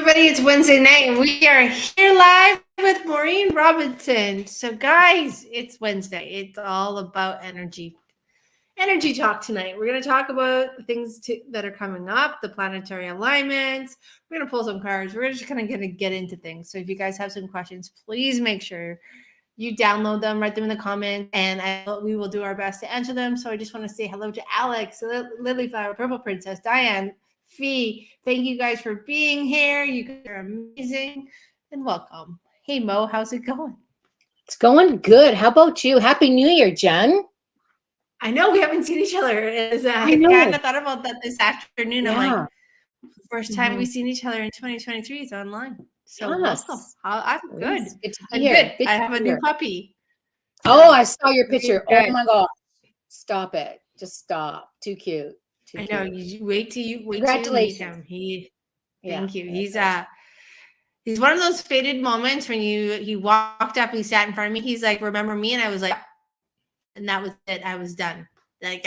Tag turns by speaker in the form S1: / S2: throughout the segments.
S1: everybody. It's Wednesday night, and we are here live with Maureen Robinson. So, guys, it's Wednesday. It's all about energy talk tonight. We're going to talk about the things that are coming up, the planetary alignments. We're going to pull some cards. We're just kind of going to get into things. So, if you guys have some questions, please make sure you download them, write them in the comments, and we will do our best to answer them. So, I just want to say hello to Alex, Lilyflower, Purple Princess, Diane, Fee, thank you guys for being here. You guys are amazing and welcome. Hey Mo, how's it going?
S2: It's going good. How about you? Happy New Year, Jen.
S1: I know we haven't seen each other. I kind of thought about that this afternoon.
S2: Yeah.
S1: I'm like, first time we've seen each other in 2023 is online. So welcome. I'm good. I'm good. I have a new puppy.
S2: Oh, I saw your picture. Oh my God. Stop it. Just stop. Too cute.
S1: I know. You wait till you meet him. Thank you. He's one of those fated moments when he walked up, he sat in front of me. He's like, "Remember me?" And I was like, and that was it. I was done. Like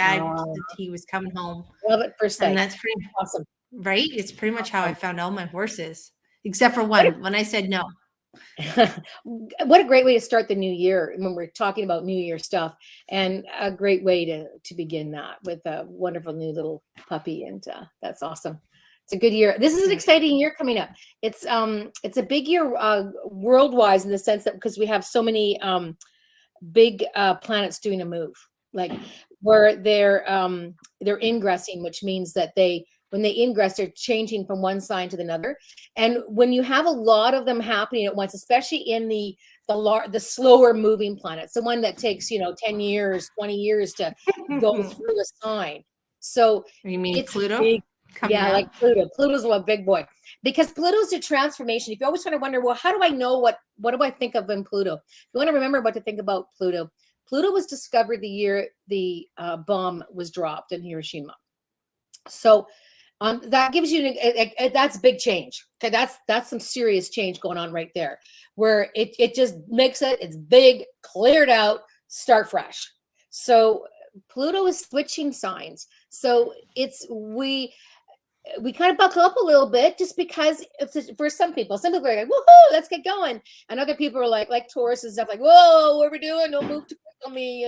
S1: he was coming home.
S2: Love it for sight.
S1: And that's pretty awesome, right? It's pretty much how I found all my horses, except for one when I said no.
S2: What a great way to start the new year when we're talking about New Year stuff, and a great way to begin that with a wonderful new little puppy, and that's awesome. It's a good year. This is an exciting year coming up. It's a big year world-wide in the sense that because we have so many big planets doing a move, like where they're ingressing, which means that when they ingress, they're changing from one sign to another. And when you have a lot of them happening at once, especially in the slower moving planets, the one that takes 10 years, 20 years to go through a sign. So
S1: you mean Pluto?
S2: Like Pluto. Pluto's a big boy, because Pluto's a transformation. If you always try to wonder, well, how do I know what do I think of in Pluto? You want to remember what to think about Pluto. Pluto was discovered the year the bomb was dropped in Hiroshima. So that gives you that's big change. Okay, that's some serious change going on right there, where it just makes it's big, cleared out, start fresh. So Pluto is switching signs. So we kind of buckle up a little bit, just because for some people are like, woohoo, let's get going. And other people are like Taurus and stuff, like, whoa, what are we doing? Don't move too quick on me,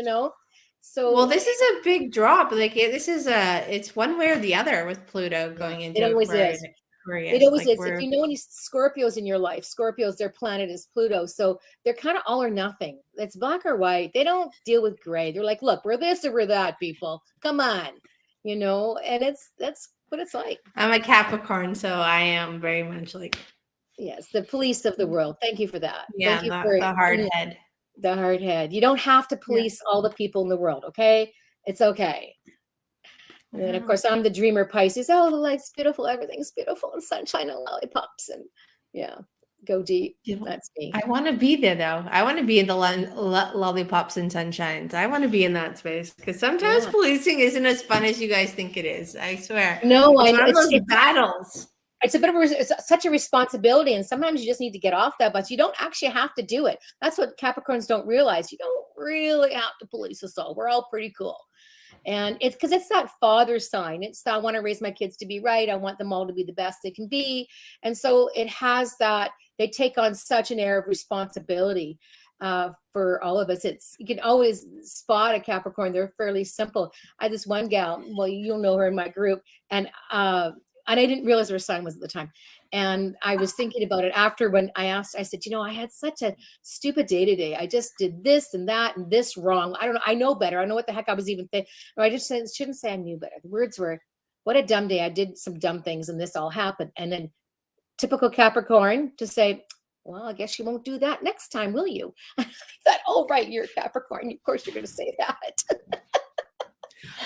S2: So
S1: well, this is a big drop. Like it's one way or the other with Pluto going into
S2: it always
S1: Aquarius.
S2: is. It always is. If you know any Scorpios in your life, Scorpios, their planet is Pluto. So they're kind of all or nothing. It's black or white. They don't deal with gray. They're like, look, we're this or we're that, people. Come on. And that's what it's like.
S1: I'm a Capricorn, so I am very much like,
S2: yes, the police of the world. Thank you for that.
S1: Yeah,
S2: Thank you for
S1: the hard head.
S2: The hard head. You don't have to police all the people in the world, okay? It's okay. And then, of course, I'm the dreamer Pisces. Oh, the life's beautiful. Everything's beautiful and sunshine and lollipops. And go deep. That's me.
S1: I want to be there, though. I want to be in the lollipops and sunshines. I want to be in that space, because sometimes policing isn't as fun as you guys think it is. I swear.
S2: No,
S1: it's one of those battles.
S2: It's a bit of it's such a responsibility, and sometimes you just need to get off that, but you don't actually have to do it. That's what Capricorns don't realize. You don't really have to police us all. We're all pretty cool. And it's because it's that father sign. It's that I want to raise my kids to be right. I want them all to be the best they can be. And so it has that, they take on such an air of responsibility for all of us. You can always spot a Capricorn. They're fairly simple. I had this one gal, well, you'll know her in my group, and I didn't realize her sign was at the time. And I was thinking about it after, when I asked, I said, I had such a stupid day today. I just did this and that and this wrong. I don't know. I know better. I know what the heck I was even thinking. Or I just shouldn't say I knew better. The words were, what a dumb day. I did some dumb things and this all happened. And then typical Capricorn to say, well, I guess you won't do that next time, will you? I thought, oh, right, you're a Capricorn. Of course you're going to say that.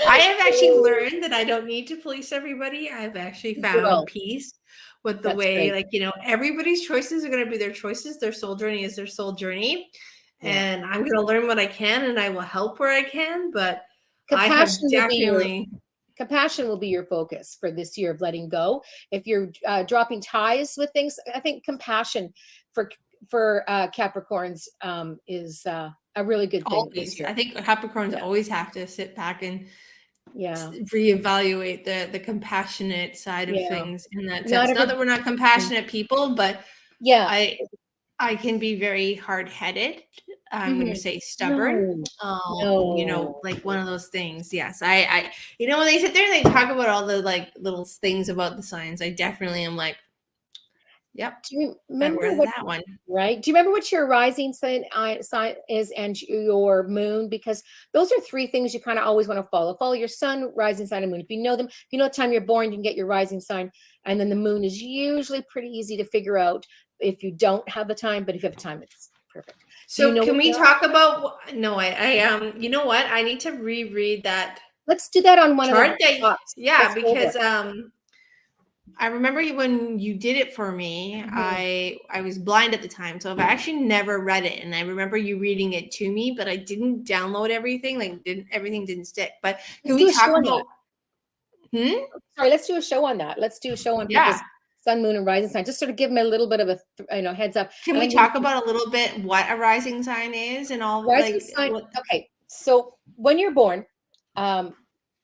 S1: I have actually learned that I don't need to police everybody. I've actually found peace with the way, everybody's choices are going to be their choices. Their soul journey is their soul journey. Yeah. And I'm going to learn what I can, and I will help where I can. But compassion
S2: will be your focus for this year of letting go. If you're dropping ties with things, I think compassion for Capricorns is a really good thing.
S1: I think Capricorns always have to sit back and
S2: Yeah.
S1: reevaluate the compassionate side of
S2: Yeah.
S1: things in that
S2: Not
S1: sense. Not
S2: every,
S1: that we're not compassionate people, but
S2: yeah.
S1: I can be very hard-headed. I'm going to
S2: Mhm.
S1: say stubborn.
S2: No,
S1: You know,
S2: no.
S1: like one of those things. Yes, you know, when they sit there and they talk about all the like little things about the signs, I definitely am like, yep,
S2: Do you
S1: I
S2: remember
S1: wear
S2: what,
S1: that one.
S2: right? Do you remember what your rising sign is and your moon? Because those are three things you kind of always want to follow. Follow your sun, rising sign, and moon. If you know them, if you know what time you're born, you can get your rising sign. And then the moon is usually pretty easy to figure out if you don't have the time, but if you have time, it's perfect. Do you
S1: So
S2: know
S1: can
S2: what
S1: we
S2: they are?
S1: talk about? No, you know what? I need to reread that
S2: Let's do that on one of the
S1: chart. That
S2: talks.
S1: yeah,
S2: Let's go over
S1: because I remember when you did it for me.
S2: it. Mhm.
S1: I was blind at the time, so I've actually never read it. And I remember you reading it to me, but I didn't download everything. Like everything didn't stick. But can
S2: Let's
S1: we
S2: do a show
S1: talk
S2: on that.
S1: about? Hmm?
S2: Sorry, let's do a show on that. Let's do a show on
S1: Yeah.
S2: people's sun, moon, and rising sign. Just sort of give them a little bit of a heads up.
S1: Can
S2: And
S1: we
S2: I'm going
S1: talk about a little bit what a rising sign is and all
S2: rising
S1: like
S2: sign.
S1: what?
S2: Okay, so when you're born,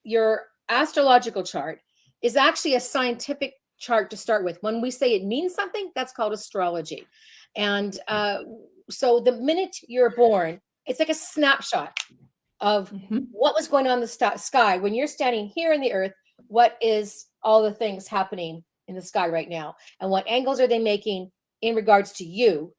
S2: your astrological chart is actually a scientific chart to start with. When we say it means something, that's called astrology. And so the minute you're born, it's like a snapshot of
S1: Mhm.
S2: what was going on in the sky when you're standing here in the earth. What is all the things happening in the sky right now, and what angles are they making in regards to you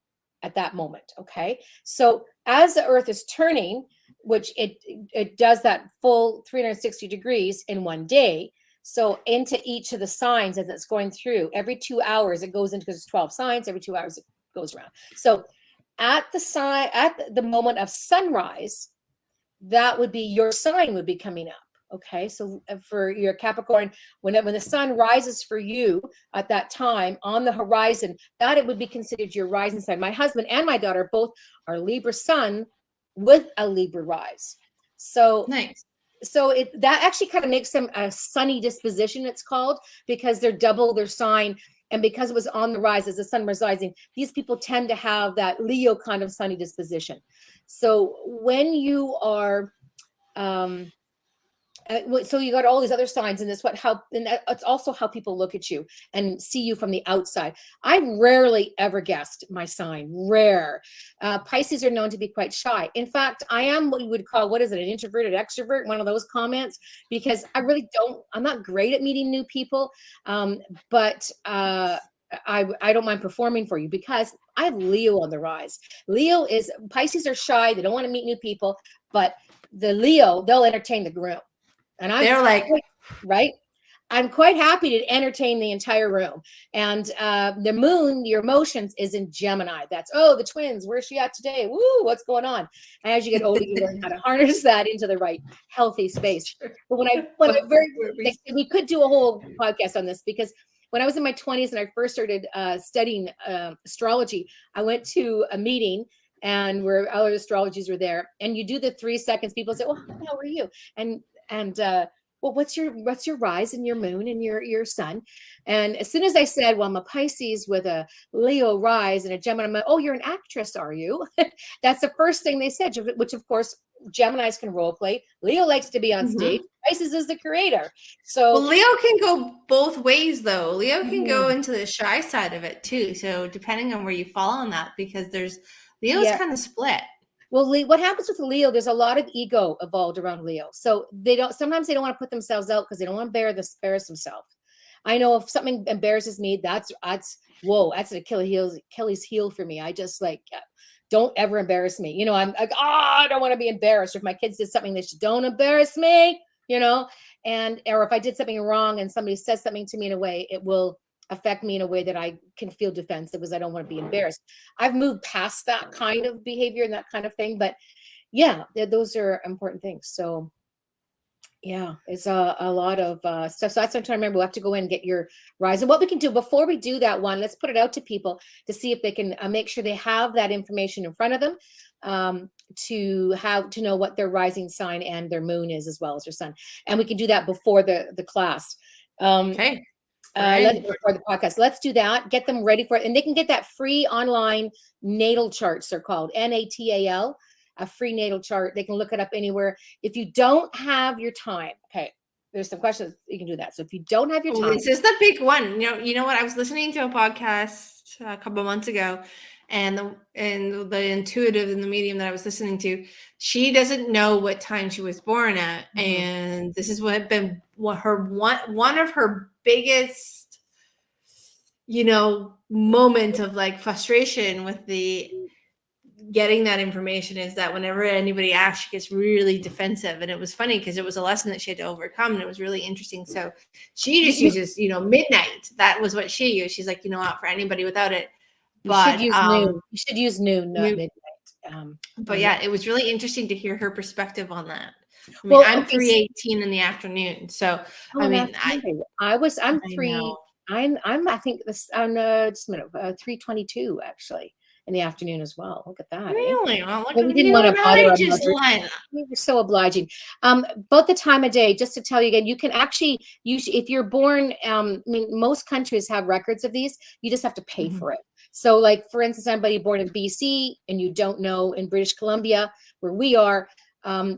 S2: at that moment? Okay, so as the earth is turning, which it does that full 360 degrees in one day, so into each of the signs as it's going through, every 2 hours it goes into, because it's 12 signs, every 2 hours it goes around. So at the moment of sunrise, that would be your sign would be coming up. Okay, so for your Capricorn, when the sun rises for you at that time on the horizon, that it would be considered your rising sign. My husband and my daughter both are Libra sun with a Libra rise. So
S1: Nice.
S2: that actually kind of makes them a sunny disposition, it's called, because they're double their sign. And because it was on the rise as the sun was rising, these people tend to have that Leo kind of sunny disposition. So when you are so you got all these other signs, and it's also how people look at you and see you from the outside. I rarely ever guessed my sign. Rare. Pisces are known to be quite shy. In fact, I am what you would call, what is it, an introverted extrovert, one of those comments, because I'm not great at meeting new people, but I don't mind performing for you because I have Leo on the rise. Pisces are shy, they don't want to meet new people, but the Leo, they'll entertain the groom. And
S1: They're like,
S2: right. I'm quite happy to entertain the entire room. And the moon, your emotions, is in Gemini. That's, the twins, where's she at today? Woo, what's going on? And as you get older, you learn how to harness that into the right healthy space. But we could do a whole podcast on this, because when I was in my 20s and I first started studying astrology, I went to a meeting and where other astrologers were there, and you do the 3 seconds. People say, well, how are you? And well, what's your rise and your moon and your sun? And as soon as I said, well, I'm a Pisces with a Leo rise and a Gemini, I'm like, oh, you're an actress, are you? That's the first thing they said, which of course Geminis can role play. Leo likes to be on stage. Pisces is the creator. So
S1: well, Leo can go both ways though. Leo can go into the shy side of it too. So depending on where you fall on that, because Leo's kind of split.
S2: Well, what happens with Leo, there's a lot of ego evolved around Leo. So sometimes they don't want to put themselves out because they don't want to embarrass themselves. I know if something embarrasses me, that's whoa, that's an Achilles heel for me. I just don't ever embarrass me. I'm like, I don't want to be embarrassed. If my kids did something, they should, don't embarrass me, or if I did something wrong and somebody says something to me in a way, it will affect me in a way that I can feel defensive because I don't want to be embarrassed. I've moved past that kind of behavior and that kind of thing, but yeah, those are important things. So yeah, it's a lot of stuff. So that's what I'm trying to remember. We'll have to go in and get your rise. And what we can do before we do that one, let's put it out to people to see if they can make sure they have that information in front of them, to know what their rising sign and their moon is, as well as their sun. And we can do that before the class.
S1: Okay.
S2: Before the podcast. Let's do that. Get them ready for it. And they can get that free online natal charts. They're called NATAL, a free natal chart. They can look it up anywhere. If you don't have your time, okay, there's some questions you can do that. So if you don't have your
S1: Well,
S2: time,
S1: this is the big one. You know what? I was listening to a podcast a couple of months ago, and the intuitive in the medium that I was listening to, she doesn't know what time she was born at, and this is one of her biggest, moment of like frustration with the getting that information is that whenever anybody asks, she gets really defensive. And it was funny because it was a lesson that she had to overcome, and it was really interesting. So she just uses, midnight. That was what she used. She's like, for anybody without it. But
S2: you should use noon. You should use noon, not
S1: noon.
S2: midnight.
S1: But yeah, it was really interesting to hear her perspective on that. I mean,
S2: Well,
S1: I'm
S2: okay,
S1: 3:18 in the afternoon. So I mean,
S2: I'm
S1: I
S2: 3.
S1: know.
S2: I think this on just a minute, 3:22 actually in the afternoon as well. Look at that.
S1: Really? Well, look
S2: Well,
S1: at
S2: we didn't
S1: you.
S2: want to
S1: And
S2: bother
S1: I
S2: our
S1: just
S2: mothers.
S1: like
S2: We were so obliging. About the time of day, just to tell you again, you can actually if you're born, I mean, most countries have records of these. You just have to pay for it. So like, for instance, anybody born in BC and you don't know, in British Columbia, where we are,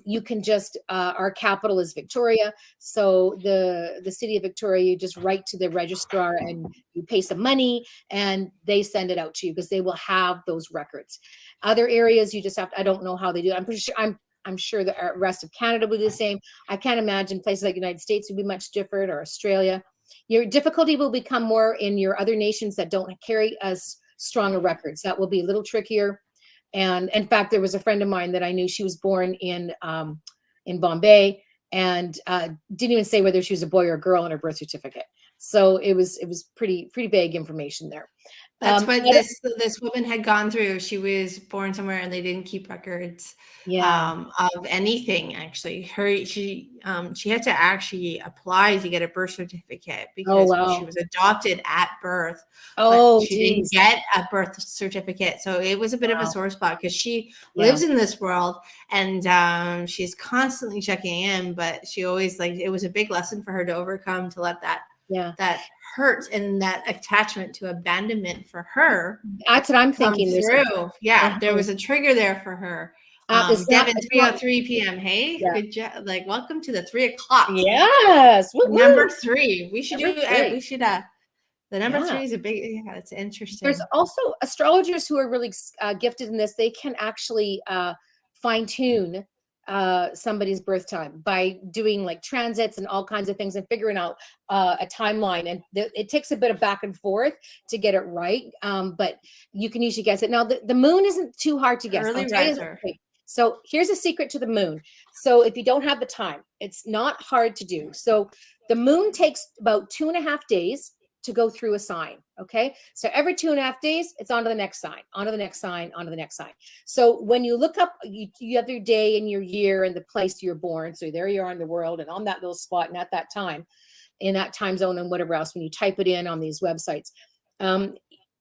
S2: you can just, our capital is Victoria. So the city of Victoria, you just write to the registrar and you pay some money and they send it out to you because they will have those records. Other areas, you just have to, I don't know how they do it. I'm pretty sure, I'm sure the rest of Canada will be the same. I can't imagine places like the United States would be much different, or Australia. Your difficulty will become more in your other nations that don't carry as stronger records. That will be a little trickier. And in fact, there was a friend of mine that I knew. She was born in Bombay, and didn't even say whether she was a boy or a girl in her birth certificate. So it was pretty vague information there.
S1: That's what this woman had gone through. She was born somewhere and they didn't keep records of anything. Actually, she had to actually apply to get a birth certificate because she was adopted at birth. But she didn't get a birth certificate, so it was a bit of a sore spot because she lives in this world and she's constantly checking in. But she always it was a big lesson for her to overcome, to let that hurt and that attachment to abandonment for her.
S2: That's what I'm thinking.
S1: Through. There was a trigger there for her. Devin, 3:03 p.m. Hey, good job. Like, welcome to the 3 o'clock.
S2: Yes.
S1: Number 3. We should the number 3 is a big, it's interesting.
S2: There's also astrologers who are really gifted in this. They can actually fine tune somebody's birth time by doing like transits and all kinds of things and figuring out a timeline. And it takes a bit of back and forth to get it right. But you can usually guess it. Now, the moon isn't too hard to guess.
S1: Early riser.
S2: So here's a secret to the moon. So if you don't have the time, it's not hard to do. So the moon takes about 2.5 days to go through a sign. Okay. So every 2.5 days, it's on to the next sign, onto the next sign, onto the next sign. So when you look up, you have your day and your year and the place you're born. So there you are in the world and on that little spot and at that time, in that time zone and whatever else, when you type it in on these websites,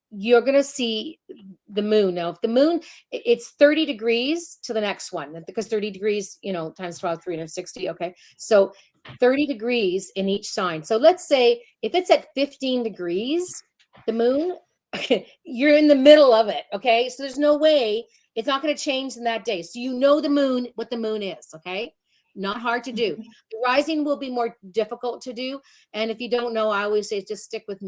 S2: you're going to see the moon. Now, if the moon, it's 30 degrees to the next one, because 30 degrees, times 12, 360. Okay. So 30 degrees in each sign. So let's say if it's at 15 degrees, the moon, you're in the middle of it. Okay. So there's no way it's not going to change in that day. So the moon, what the moon is. Okay. Not hard to do. The rising will be more difficult to do. And if you don't know, I always say just stick with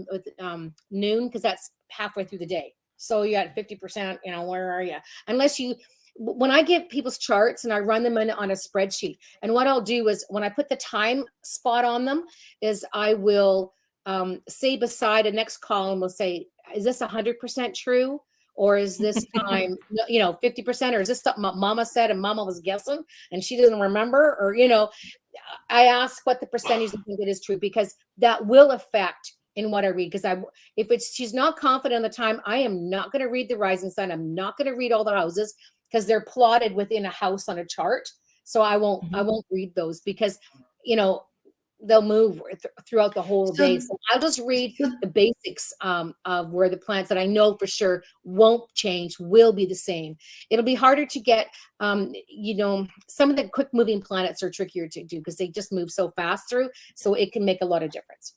S2: noon, because that's halfway through the day. So you're at 50%, where are you? When I give people's charts and I run them on a spreadsheet, and what I'll do is when I put the time spot on them is I will say beside a next column, will say, is this 100% true? Or is this time, 50%, or is this something Mama said and Mama was guessing and she doesn't remember? Or, I ask what the percentage of think it is true, because that will affect in what I read. Because she's not confident in the time, I am not going to read the rising sign. I'm not going to read all the houses because they're plotted within a house on a chart. So I won't read those because, they'll move throughout the whole day. So I'll just read the basics of where the planets that I know for sure won't change will be the same. It'll be harder to get, some of the quick moving planets are trickier to do because they just move so fast through. So it can make a lot of difference.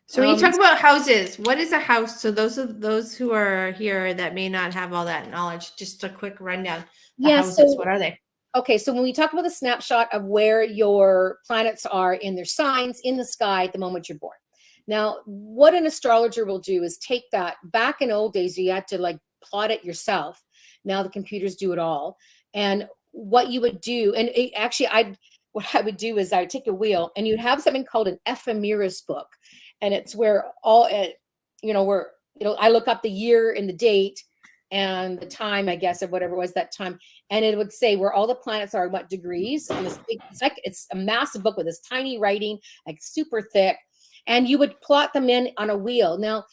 S1: So when you talk about houses, what is a house? So those who are here that may not have all that knowledge, just a quick rundown. Houses, what are they?
S2: Okay, so when we talk about the snapshot of where your planets are in their signs in the sky at the moment you're born. Now, what an astrologer will do is take that. Back in old days, you had to like plot it yourself. Now the computers do it all. And what you would do, and what I would do is I would take a wheel and you'd have something called an ephemeris book. And it's where I look up the year and the date and the time, I guess, of whatever it was that time. And it would say where all the planets are, what degrees. And it's a massive book with this tiny writing, like super thick. And you would plot them in on a wheel. Now,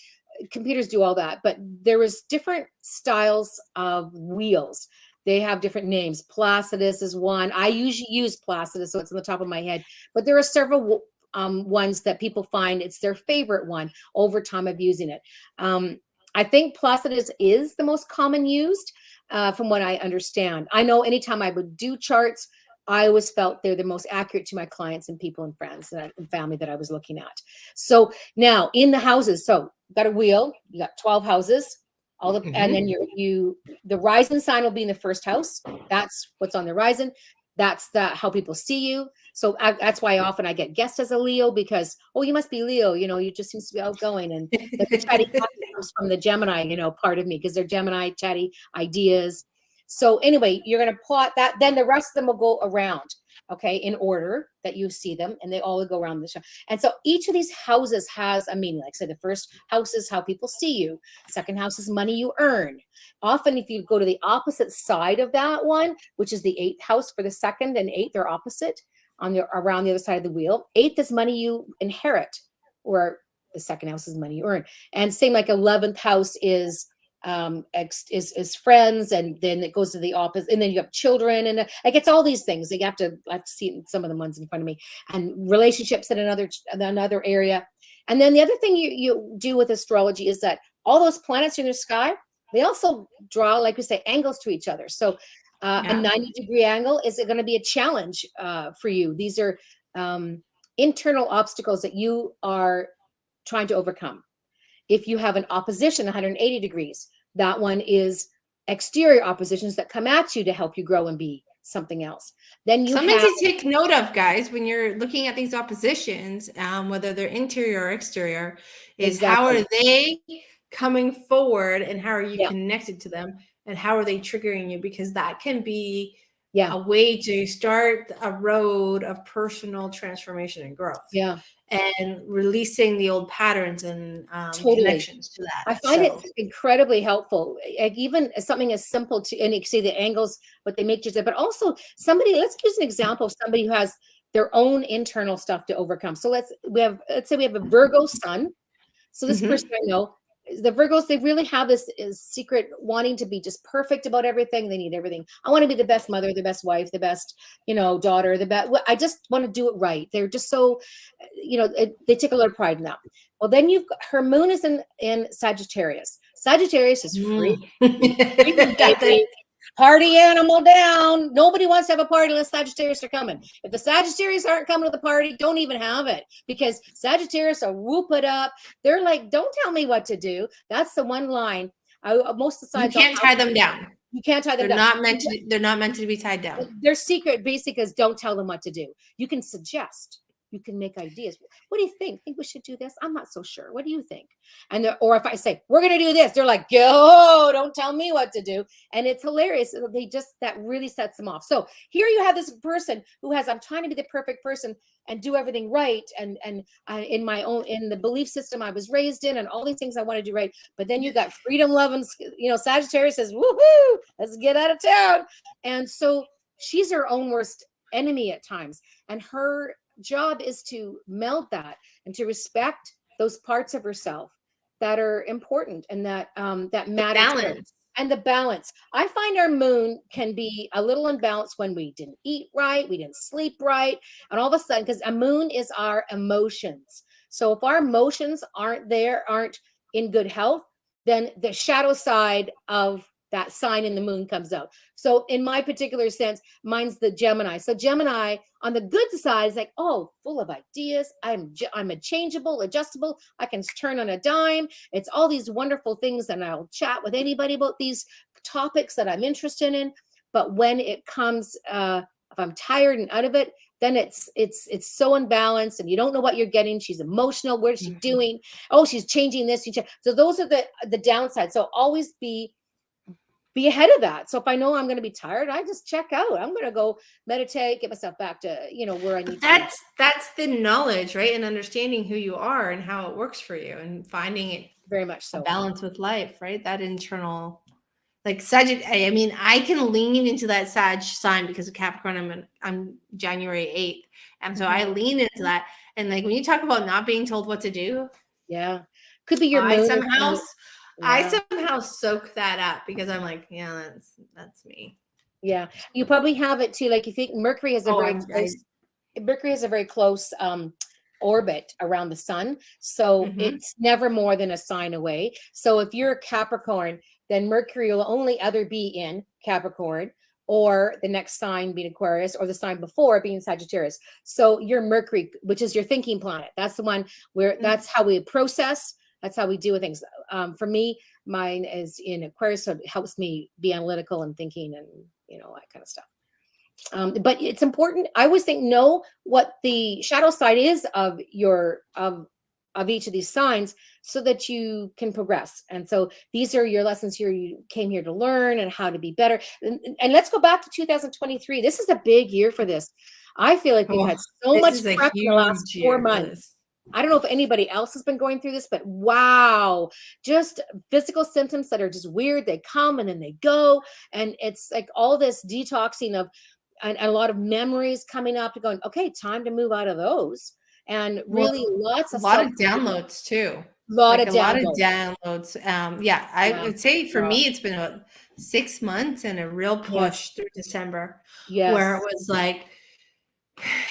S2: computers do all that, but there was different styles of wheels. They have different names. Placidus is one. I usually use Placidus, so it's on the top of my head. But there are several ones that people find it's their favorite one over time of using it. I think Placidus is the most common used from what I understand. I know anytime I would do charts, I always felt they're the most accurate to my clients and people and friends and family that I was looking at. So now in the houses, so you've got a wheel, you got 12 houses, and then the rising sign will be in the first house. That's what's on the rising. That's how people see you. So that's why often I get guessed as a Leo because, you must be Leo, you just seems to be outgoing. And the chatty comes from the Gemini, part of me because they're Gemini, chatty ideas. So anyway, you're going to plot that. Then the rest of them will go around, okay, in order that you see them. And they all go around the show. And so each of these houses has a meaning. Like I said, the first house is how people see you. Second house is money you earn. Often if you go to the opposite side of that one, which is the 8th house for the second and 8th are opposite around the other side of the wheel. 8th is money you inherit, or the second house is money you earn. And same like 11th house is friends, and then it goes to the opposite, and then you have children, and like it's all these things. You have to see some of the ones in front of me, and relationships in another area. And then the other thing you do with astrology is that all those planets in the sky, they also draw, like we say, angles to each other. So a 90-degree angle is going to be a challenge for you. These are internal obstacles that you are trying to overcome. If you have an opposition 180 degrees, that one is exterior oppositions that come at you to help you grow and be something else. Then
S1: something to take note of, guys, when you're looking at these oppositions, whether they're interior or exterior, is how are they coming forward and how are you connected to them and how are they triggering you? Because that can be a way to start a road of personal transformation and growth.
S2: Yeah.
S1: And releasing the old patterns and connections to that.
S2: I find it incredibly helpful. Like even something as simple and you can see the angles, what they make you do, but also let's use an example of somebody who has their own internal stuff to overcome. So let's say we have a Virgo sun. So this person I know, the Virgos, they really have this secret wanting to be just perfect about everything. They need everything. I want to be the best mother, the best wife, the best, daughter, the best. I just want to do it right. They're just so, they take a lot of pride in that. Well, then her moon is in Sagittarius. Sagittarius is free. Party animal down. Nobody wants to have a party unless Sagittarius are coming. If the Sagittarius aren't coming to the party, don't even have it, because Sagittarius will whoop it up. They're like, don't tell me what to do. That's the one line. Most of the sides
S1: you can't tie them down.
S2: You can't tie them
S1: down. They're not meant to be tied down.
S2: Their secret basic is don't tell them what to do. You can suggest. You can make ideas. What do you think? Think we should do this? I'm not so sure. What do you think? Or if I say, we're going to do this, they're like, go, don't tell me what to do. And it's hilarious. That really sets them off. So here you have this person who I'm trying to be the perfect person and do everything right. And in the belief system I was raised in and all these things I want to do right. But then you got freedom loving, Sagittarius says, woohoo, let's get out of town. And so she's her own worst enemy at times. And her job is to meld that and to respect those parts of herself that are important and that matter.
S1: Balance.
S2: And the balance. I find our moon can be a little unbalanced when we didn't eat right, we didn't sleep right, and all of a sudden, because a moon is our emotions. So if our emotions aren't in good health, then the shadow side of that sign in the moon comes out. So in my particular sense, mine's the Gemini. So Gemini on the good side is like, full of ideas. I'm changeable, adjustable. I can turn on a dime. It's all these wonderful things. And I'll chat with anybody about these topics that I'm interested in. But when it comes, if I'm tired and out of it, then it's so unbalanced, and you don't know what you're getting. She's emotional. What is she doing? Oh, she's changing this. So those are the downsides. So always be ahead of that. So if I know I'm going to be tired, I just check out. I'm going to go meditate, get myself back to, where I need to be.
S1: That's the knowledge, right? And understanding who you are and how it works for you, and finding it
S2: very much so
S1: a balance with life, right? That internal, like Sagittarius. I mean, I can lean into that Sag sign because of Capricorn. I'm January 8th. And so I lean into that. And like when you talk about not being told what to do.
S2: Yeah. Could be your moon.
S1: I somehow soak that up because I'm like, yeah, that's me.
S2: Yeah. You probably have it too. Like you think Mercury has a very close orbit around the sun. So it's never more than a sign away. So if you're a Capricorn, then Mercury will only either be in Capricorn, or the next sign being Aquarius, or the sign before being Sagittarius. So your Mercury, which is your thinking planet, that's the one where that's how we process. That's how we deal with things. For me, mine is in Aquarius, so it helps me be analytical and thinking and, that kind of stuff. But it's important. I always think, know what the shadow side is of of each of these signs so that you can progress. And so these are your lessons here. You came here to learn and how to be better. And let's go back to 2023. This is a big year for this. I feel like we've had so much prep in the last 4 months. I don't know if anybody else has been going through this, but wow, just physical symptoms that are just weird. They come and then they go. And it's like all this detoxing of, and a lot of memories coming up, going, okay, time to move out of those. And really
S1: a lot of downloads too. A lot of downloads. I would say for me, it's been about 6 months and a real push through December, where it was like,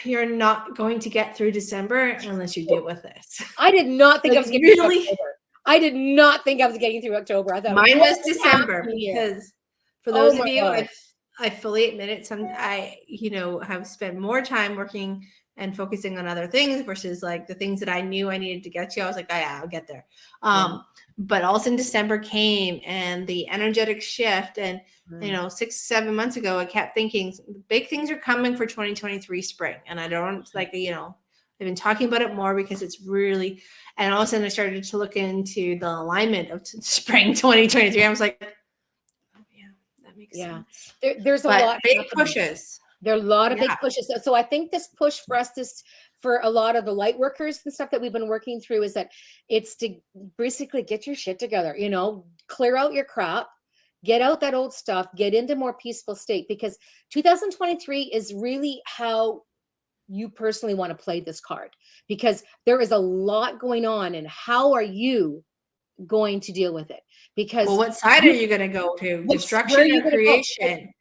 S1: you're not going to get through December unless you deal with this.
S2: I did not think I was getting through October. I did not think I was getting through October. I thought
S1: mine was December, because for those of you, I fully admit it. I have spent more time working and focusing on other things versus like the things that I knew I needed to get to. I was like, oh, yeah, I'll get there. But all of a sudden December came, and the energetic shift, and 6-7 months ago, I kept thinking big things are coming for 2023 spring. And I don't I've been talking about it more because it's really, and all of a sudden I started to look into the alignment of spring 2023. I was like, oh yeah, that makes sense.
S2: There's a lot of
S1: big pushes.
S2: There are a lot of big pushes. So I think this push for us, for a lot of the light workers and stuff that we've been working through, is that it's to basically get your shit together, clear out your crap, get out that old stuff, get into more peaceful state, because 2023 is really how you personally want to play this card, because there is a lot going on, and how are you going to deal with it? Because
S1: what side are you going to go to? Destruction or creation?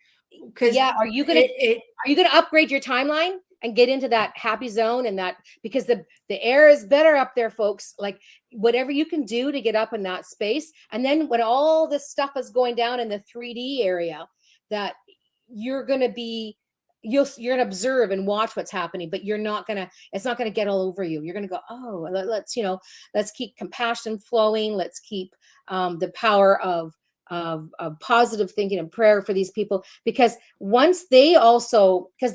S2: Because are you going to upgrade your timeline and get into that happy zone, and that, because the air is better up there, folks, like whatever you can do to get up in that space. And then when all this stuff is going down in the 3D area, that you're going to be, you're going to observe and watch what's happening, but it's not going to get all over you. You're going to go, oh, let's keep compassion flowing. Let's keep the power of positive thinking and prayer for these people, because once they also, because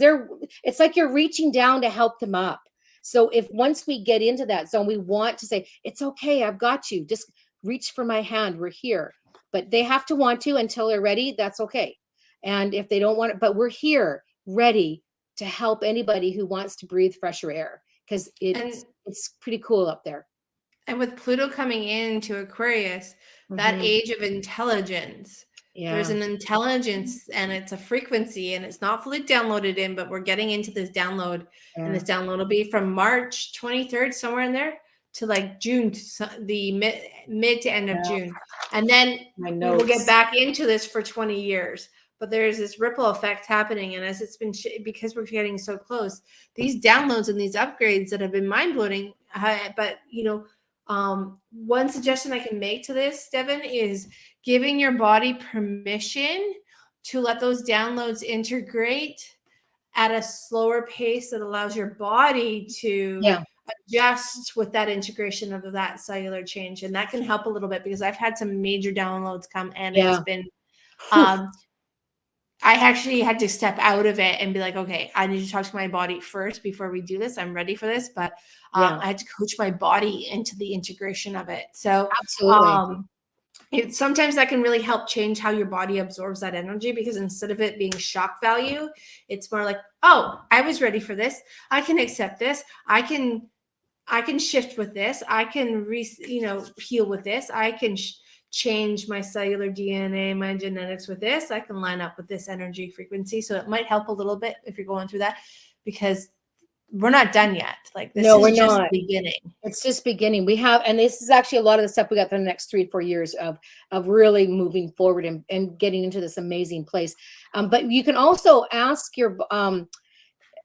S2: it's like you're reaching down to help them up. So once we get into that zone, we want to say, it's okay, I've got you, just reach for my hand, we're here. But they have to want to until they're ready. That's okay. And if they don't want it, but we're here ready to help anybody who wants to breathe fresher air, because it's pretty cool up there.
S1: And with Pluto coming into Aquarius, that age of intelligence, there's an intelligence, and it's a frequency, and it's not fully downloaded in, but we're getting into this download. And this download will be from March 23rd, somewhere in there, to like June, the mid to end of June. And then we'll get back into this for 20 years. But there's this ripple effect happening. And as it's been, because we're getting so close, these downloads and these upgrades that have been mind-blowing, but one suggestion I can make to this, Devin, is giving your body permission to let those downloads integrate at a slower pace that allows your body to adjust with that integration of that cellular change. And that can help a little bit, because I've had some major downloads come, and it's been I actually had to step out of it and be like, okay, I need to talk to my body first before we do this. I'm ready for this. But
S2: Yeah,
S1: I had to coach my body into the integration of it. So
S2: absolutely.
S1: sometimes that can really help change how your body absorbs that energy, because instead of it being shock value, it's more like, oh, I was ready for this. I can accept this. I can shift with this. I can heal with this. I can change my cellular DNA, my genetics with this. I can line up with this energy frequency. So it might help a little bit if you're going through that, because we're not done yet. Like, this
S2: No, we're
S1: is just
S2: not.
S1: beginning.
S2: It's just beginning. We have, and this is actually a lot of the stuff we got for the next 3-4 years of really moving forward and getting into this amazing place. But you can also ask your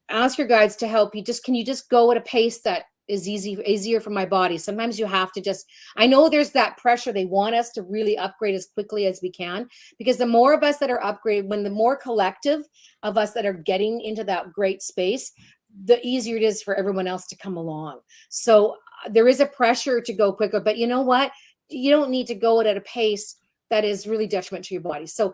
S2: guides to help you. Can you just go at a pace that is easier for my body? Sometimes you have to just, I know there's that pressure. They want us to really upgrade as quickly as we can, because the more of us that are upgraded, when the more collective of us that are getting into that great space, the easier it is for everyone else to come along. So there is a pressure to go quicker, but you know what? You don't need to go at a pace that is really detrimental to your body. So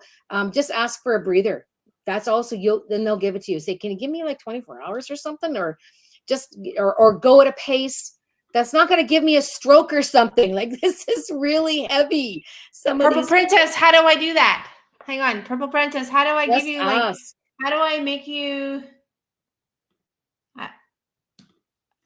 S2: just ask for a breather. That's also, then they'll give it to you. Say, can you give me like 24 hours or something? Or just, or go at a pace that's not going to give me a stroke or something. Like, this is really heavy.
S1: Purple Princess, how do I do that? Hang on. Purple Princess, how do I give you, like, how do I make you...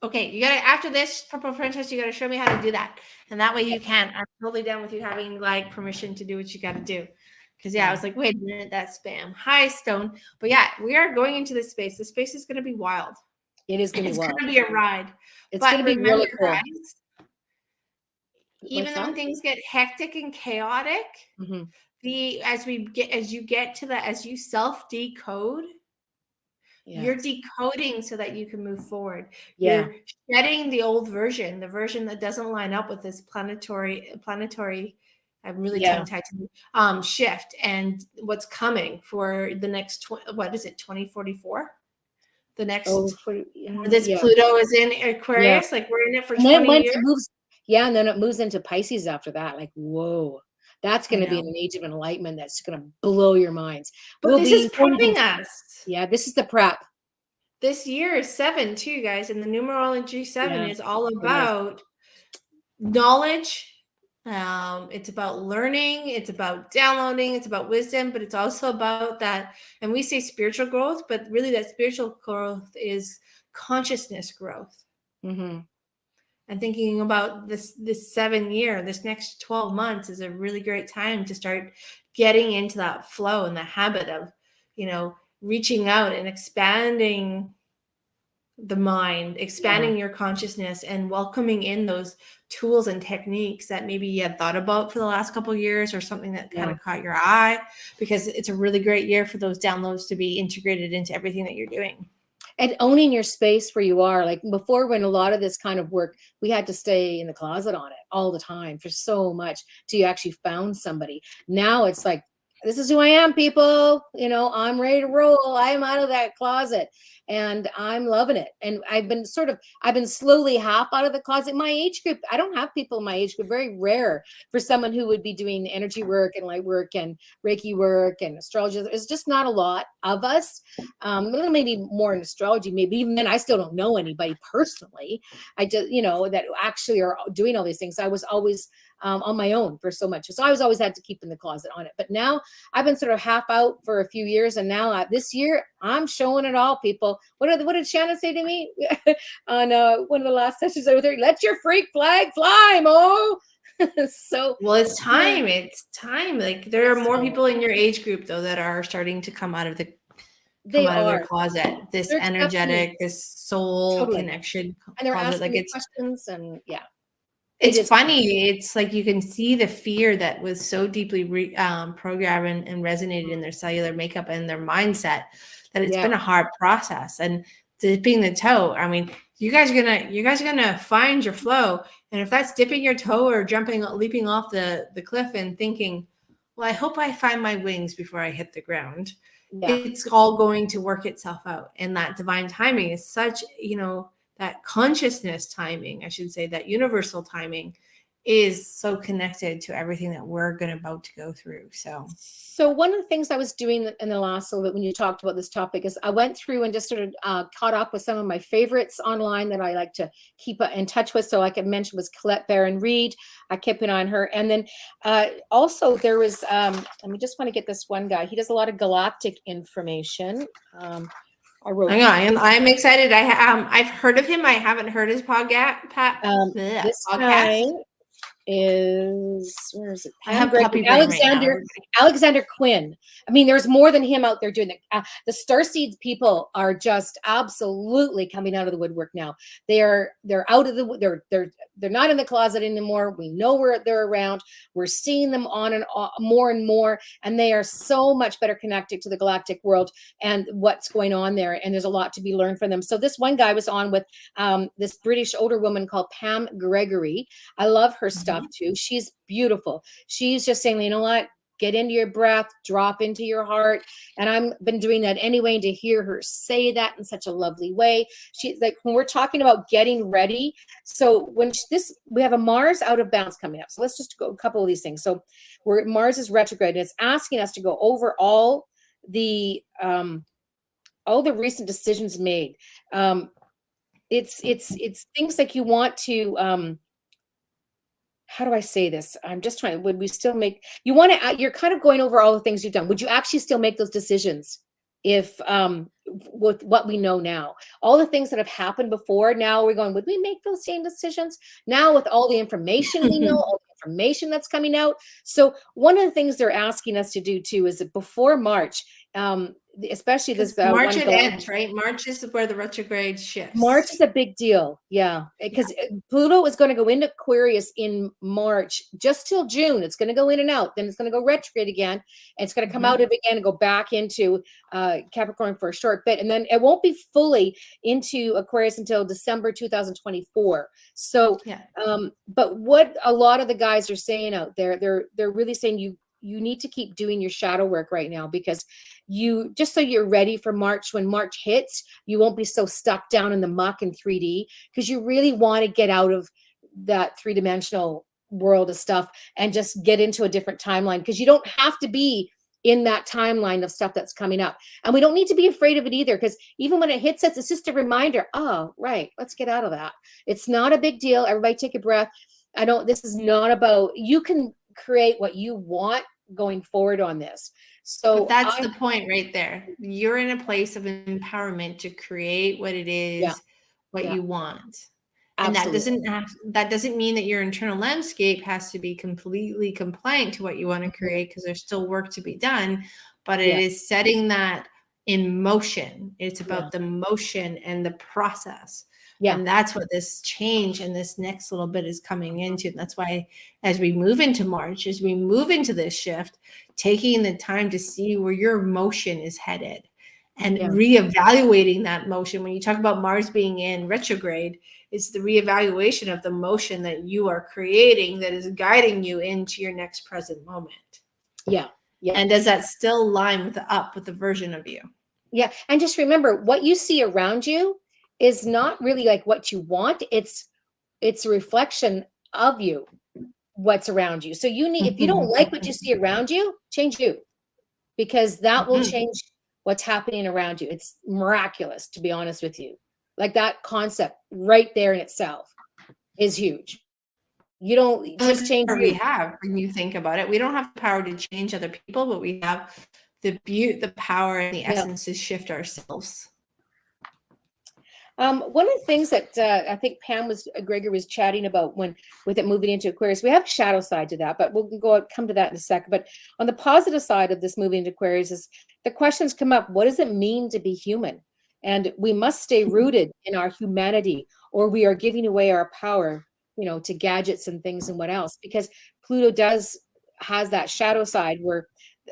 S1: Okay, you gotta, after this, Purple Princess, you gotta show me how to do that. And that way you can. I'm totally down with you having, like, permission to do what you gotta do. Because, yeah, I was like, wait a minute, that's spam. Hi, Stone. But yeah, we are going into this space. The space is gonna be wild.
S2: It is gonna be wild.
S1: It's gonna be a ride.
S2: It's gonna be really cool.
S1: Guys, even when things get hectic and chaotic, as you self-decode, you're decoding so that you can move forward.
S2: Yeah.
S1: You're shedding the old version, the version that doesn't line up with this planetary, I'm really tongue-tied to shift, and what's coming for the next, 2044? The next, Pluto is in Aquarius, like, we're in it for 20 years.
S2: And then it moves into Pisces after that. Like, whoa, that's going to be an age of enlightenment that's going to blow your minds.
S1: But this is prepping us.
S2: Yeah, this is the prep.
S1: This year is 7 too, guys, and the numerology 7 is all about knowledge. It's about learning, it's about downloading, it's about wisdom, but it's also about that, and we say spiritual growth, but really that spiritual growth is consciousness growth. And thinking about this 7 year, this next 12 months is a really great time to start getting into that flow and the habit of, reaching out and expanding the mind, expanding your consciousness, and welcoming in those tools and techniques that maybe you had thought about for the last couple of years, or something that kind of caught your eye, because it's a really great year for those downloads to be integrated into everything that you're doing.
S2: And owning your space where you are. Like, before, when a lot of this kind of work, we had to stay in the closet on it all the time for so much till you actually found somebody. Now it's like, this is who I am, people. I'm ready to roll. I'm out of that closet and I'm loving it. And I've been slowly half out of the closet. My age group, I don't have people in my age group. Very rare for someone who would be doing energy work and light work and Reiki work and astrology. There's just not a lot of us. Maybe more in astrology. Maybe even then, I still don't know anybody personally. I just, that actually are doing all these things. I was always on my own for so much. So I was always had to keep in the closet on it. But now I've been sort of half out for a few years. And now this year I'm showing it all, people. What did Shannon say to me on one of the last sessions over there? Let your freak flag fly, Mo. So,
S1: well, it's time. It's time. Like, there are more people in your age group, though, that are starting to come out of their closet. This energetic, this soul connection.
S2: And they're asking me questions, and
S1: it's funny. It's like you can see the fear that was so deeply programmed and resonated in their cellular makeup and their mindset, that it's been a hard process. And dipping the toe, I mean, you guys are gonna find your flow. And if that's dipping your toe or leaping off the cliff and thinking, well, I hope I find my wings before I hit the ground. It's all going to work itself out. And that divine timing is such, that consciousness timing, I should say, that universal timing is so connected to everything that we're about to go through.
S2: So one of the things I was doing in the last little bit when you talked about this topic is I went through and just sort of caught up with some of my favorites online that I like to keep in touch with. So like I mentioned was Colette Baron Reed. I kept an eye on her. And then also there was, let me just want to get this one guy. He does a lot of galactic information. I wrote.
S1: I'm excited. I've heard of him. I haven't heard his podcast.
S2: This guy is, where is it?
S1: I have puppy brain
S2: Alexander Quinn. I mean, there's more than him out there doing it. The Starseeds people are just absolutely coming out of the woodwork now. They're out of the, they're not in the closet anymore. We know where they're around. We're seeing them on and off, more and more, and they are so much better connected to the galactic world and what's going on there. And there's a lot to be learned from them. So this one guy was on with this British older woman called Pam Gregory. I love her stuff too. She's beautiful. She's just saying, you know what? Get into your breath, drop into your heart. And I've been doing that anyway. To hear her say that in such a lovely way. She's like, when we're talking about getting ready. So when we have a Mars out of bounds coming up. So let's just go a couple of these things. So Mars is retrograde and it's asking us to go over all the recent decisions made. It's things like you want to, how do I say this? I'm just trying, would we still make, you're kind of going over all the things you've done. Would you actually still make those decisions if, with what we know now, all the things that have happened before, now we're going, would we make those same decisions now with all the information we know, all the information that's coming out? So one of the things they're asking us to do too, is that before March, especially this
S1: March it ends, right? March is where the retrograde shifts.
S2: March is a big deal, yeah, because Pluto is going to go into Aquarius in March just till June. It's going to go in and out, then it's going to go retrograde again, and it's going to come out of it again and go back into Capricorn for a short bit, and then it won't be fully into Aquarius until December 2024. So, but what a lot of the guys are saying out there, they're really saying you need to keep doing your shadow work right now, because just so you're ready for March. When March hits, you won't be so stuck down in the muck in 3D, because you really want to get out of that three-dimensional world of stuff and just get into a different timeline, because you don't have to be in that timeline of stuff that's coming up. And we don't need to be afraid of it either, because even when it hits us, it's just a reminder, oh, right, let's get out of that. It's not a big deal. Everybody take a breath. This is not about, you can create what you want going forward on this. So
S1: but that's the point right there. You're in a place of empowerment to create what it is, what you want.
S2: Absolutely.
S1: And that doesn't mean that your internal landscape has to be completely compliant to what you want to create, because there's still work to be done, but it is setting that in motion. It's about the motion and the process. Yeah. And that's what this change and this next little bit is coming into. And that's why as we move into March, as we move into this shift, taking the time to see where your motion is headed and reevaluating that motion. When you talk about Mars being in retrograde, it's the reevaluation of the motion that you are creating that is guiding you into your next present moment.
S2: Yeah. Yeah.
S1: And does that still line with the version of you?
S2: Yeah. And just remember, what you see around you is not really like what you want. It's a reflection of you, what's around you. So if you don't like what you see around you, change you, because that will change what's happening around you. It's miraculous, to be honest with you. Like that concept right there in itself is huge. You don't just change.
S1: We have, when you think about it, we don't have the power to change other people, but we have the power and the essence to shift ourselves.
S2: One of the things that I think Gregor was chatting about with it moving into Aquarius, we have a shadow side to that, but we'll come to that in a second. But on the positive side of this moving into Aquarius is the questions come up: what does it mean to be human? And we must stay rooted in our humanity, or we are giving away our power, to gadgets and things and what else, because Pluto has that shadow side where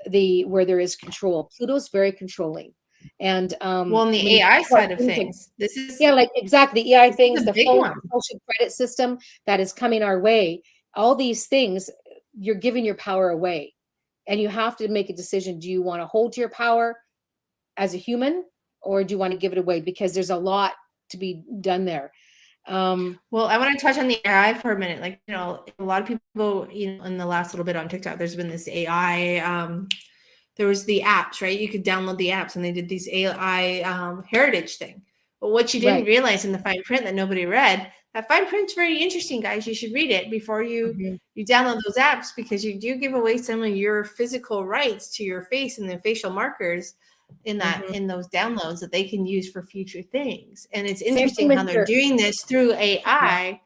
S2: there is control. Pluto's very controlling. And
S1: on the AI side of things, this is
S2: like exactly the AI things, the social credit system that is coming our way. All these things, you're giving your power away, and you have to make a decision. Do you want to hold your power as a human, or do you want to give it away? Because there's a lot to be done there.
S1: Well, I want to touch on the AI for a minute. Like, a lot of people, in the last little bit on TikTok, there's been this AI, there was the apps, right? You could download the apps and they did these AI heritage thing. But what you didn't
S2: Right.
S1: realize in the fine print that nobody read, that fine print's very interesting, guys. You should read it before you download those apps, because you do give away some of your physical rights to your face and the facial markers in those downloads that they can use for future things. And it's
S2: Same thing
S1: interesting
S2: with
S1: how they're
S2: your,
S1: doing this through AI,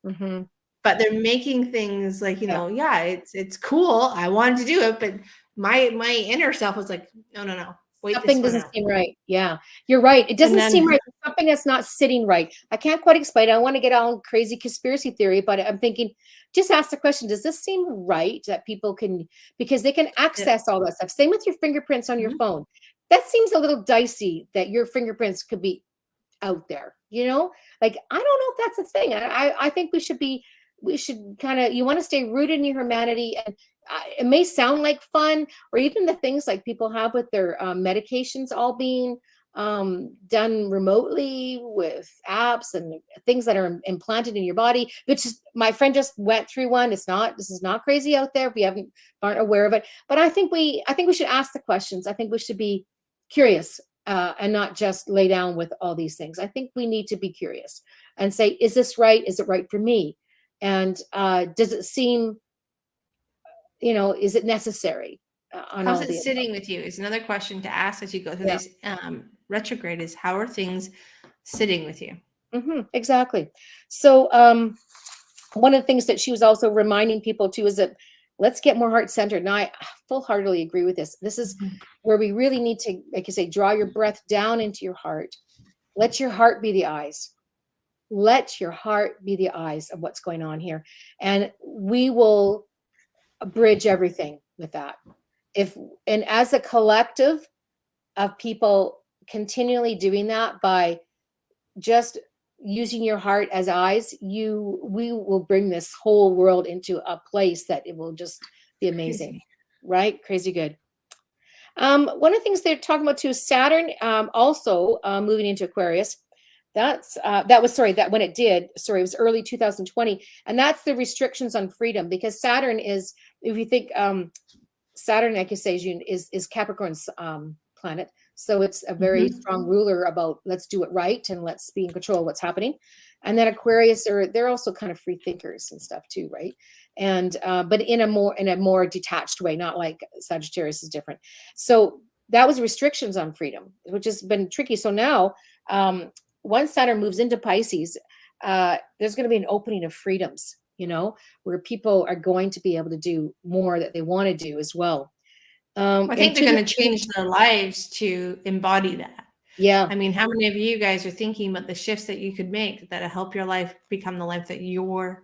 S2: Mhm.
S1: but they're making things like,
S2: Yeah.
S1: it's cool. I wanted to do it, but my inner self was like, no, wait this
S2: Something
S1: one
S2: doesn't
S1: out.
S2: seem right. Yeah, you're right. It
S1: And
S2: doesn't seem
S1: then
S2: right. Something that's not sitting right. I can't quite explain it. I want to get all crazy conspiracy theory, but I'm thinking, just ask the question, does this seem right that people can, because they can access all that stuff. Same with your fingerprints on your phone. That seems a little dicey that your fingerprints could be out there, like, I don't know if that's a thing. I think we should kind of, you want to stay rooted in your humanity. And it may sound like fun, or even the things like people have with their medications all being done remotely with apps and things that are implanted in your body, which is, my friend just went through one. This is not crazy out there if we aren't aware of it. But I think we should ask the questions. I think we should be curious, and not just lay down with all these things. I think we need to be curious and say, is this right? Is it right for me? And does it seem, is it necessary on
S1: how's
S2: all
S1: it
S2: the
S1: sitting with you is another question to ask as you go through
S2: Yeah.
S1: this retrograde, is how are things sitting with you?
S2: Exactly. So one of the things that she was also reminding people too is that let's get more heart-centered. And I full-heartedly agree with this. This is where we really need to, like you say, draw your breath down into your heart. Let your heart be the eyes. Let your heart be the eyes of what's going on here. And we will bridge everything with that. And as a collective of people continually doing that by just using your heart as eyes, we will bring this whole world into a place that it will just be amazing.
S1: Crazy.
S2: Right? Crazy good. One of the things they're talking about too is Saturn, also moving into Aquarius. That when it did, it was early 2020. And that's the restrictions on freedom, because Saturn is, if you think, Saturn, like you say, is Capricorn's planet. So it's a very strong ruler about let's do it right and let's be in control of what's happening. And then Aquarius they're also kind of free thinkers and stuff too, right? And but in a more detached way, not like Sagittarius is different. So that was restrictions on freedom, which has been tricky. So now, once Saturn moves into Pisces, there's going to be an opening of freedoms, where people are going to be able to do more that they want to do as well.
S1: I think they're going to change their lives to embody that.
S2: Yeah.
S1: I mean, how many of you guys are thinking about the shifts that you could make that'll help your life become the life that you're,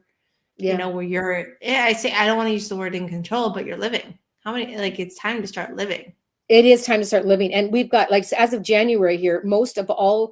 S1: where you're, I don't want to use the word in control, but you're living. How many, it's time to start living.
S2: It is time to start living. And we've got, like, as of January here, most of all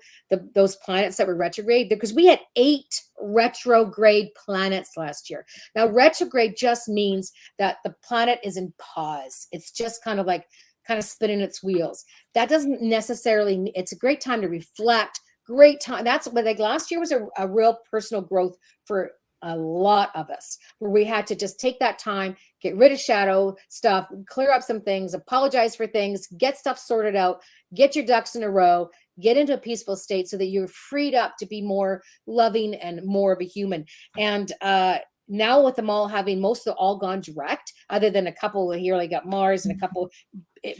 S2: those planets that were retrograde, because we had 8 retrograde planets last year. Now, retrograde just means that the planet is in pause. It's just kind of spinning its wheels. That doesn't necessarily, it's a great time to reflect, great time. That's what, like, last year was a real personal growth for a lot of us, where we had to just take that time, get rid of shadow stuff, clear up some things, apologize for things, get stuff sorted out, get your ducks in a row, get into a peaceful state so that you're freed up to be more loving and more of a human. And now with them all having most of them all gone direct, other than a couple here, like got Mars and a couple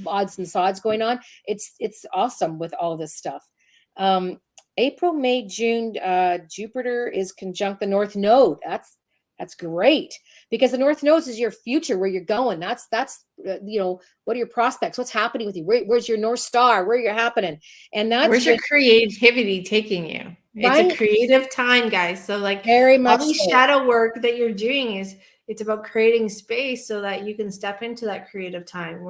S2: odds and sods going on, it's awesome with all this stuff. April, May, June, Jupiter is conjunct the North Node. That's great, because the North Node is your future, where you're going. That's what are your prospects? What's happening with you? Where's your North Star? Where you're happening? And that's
S1: where's your creativity taking you?
S2: Right?
S1: It's a creative time, guys. So
S2: Very much
S1: all these
S2: so.
S1: shadow work that you're doing it's about creating space so that you can step into that creative time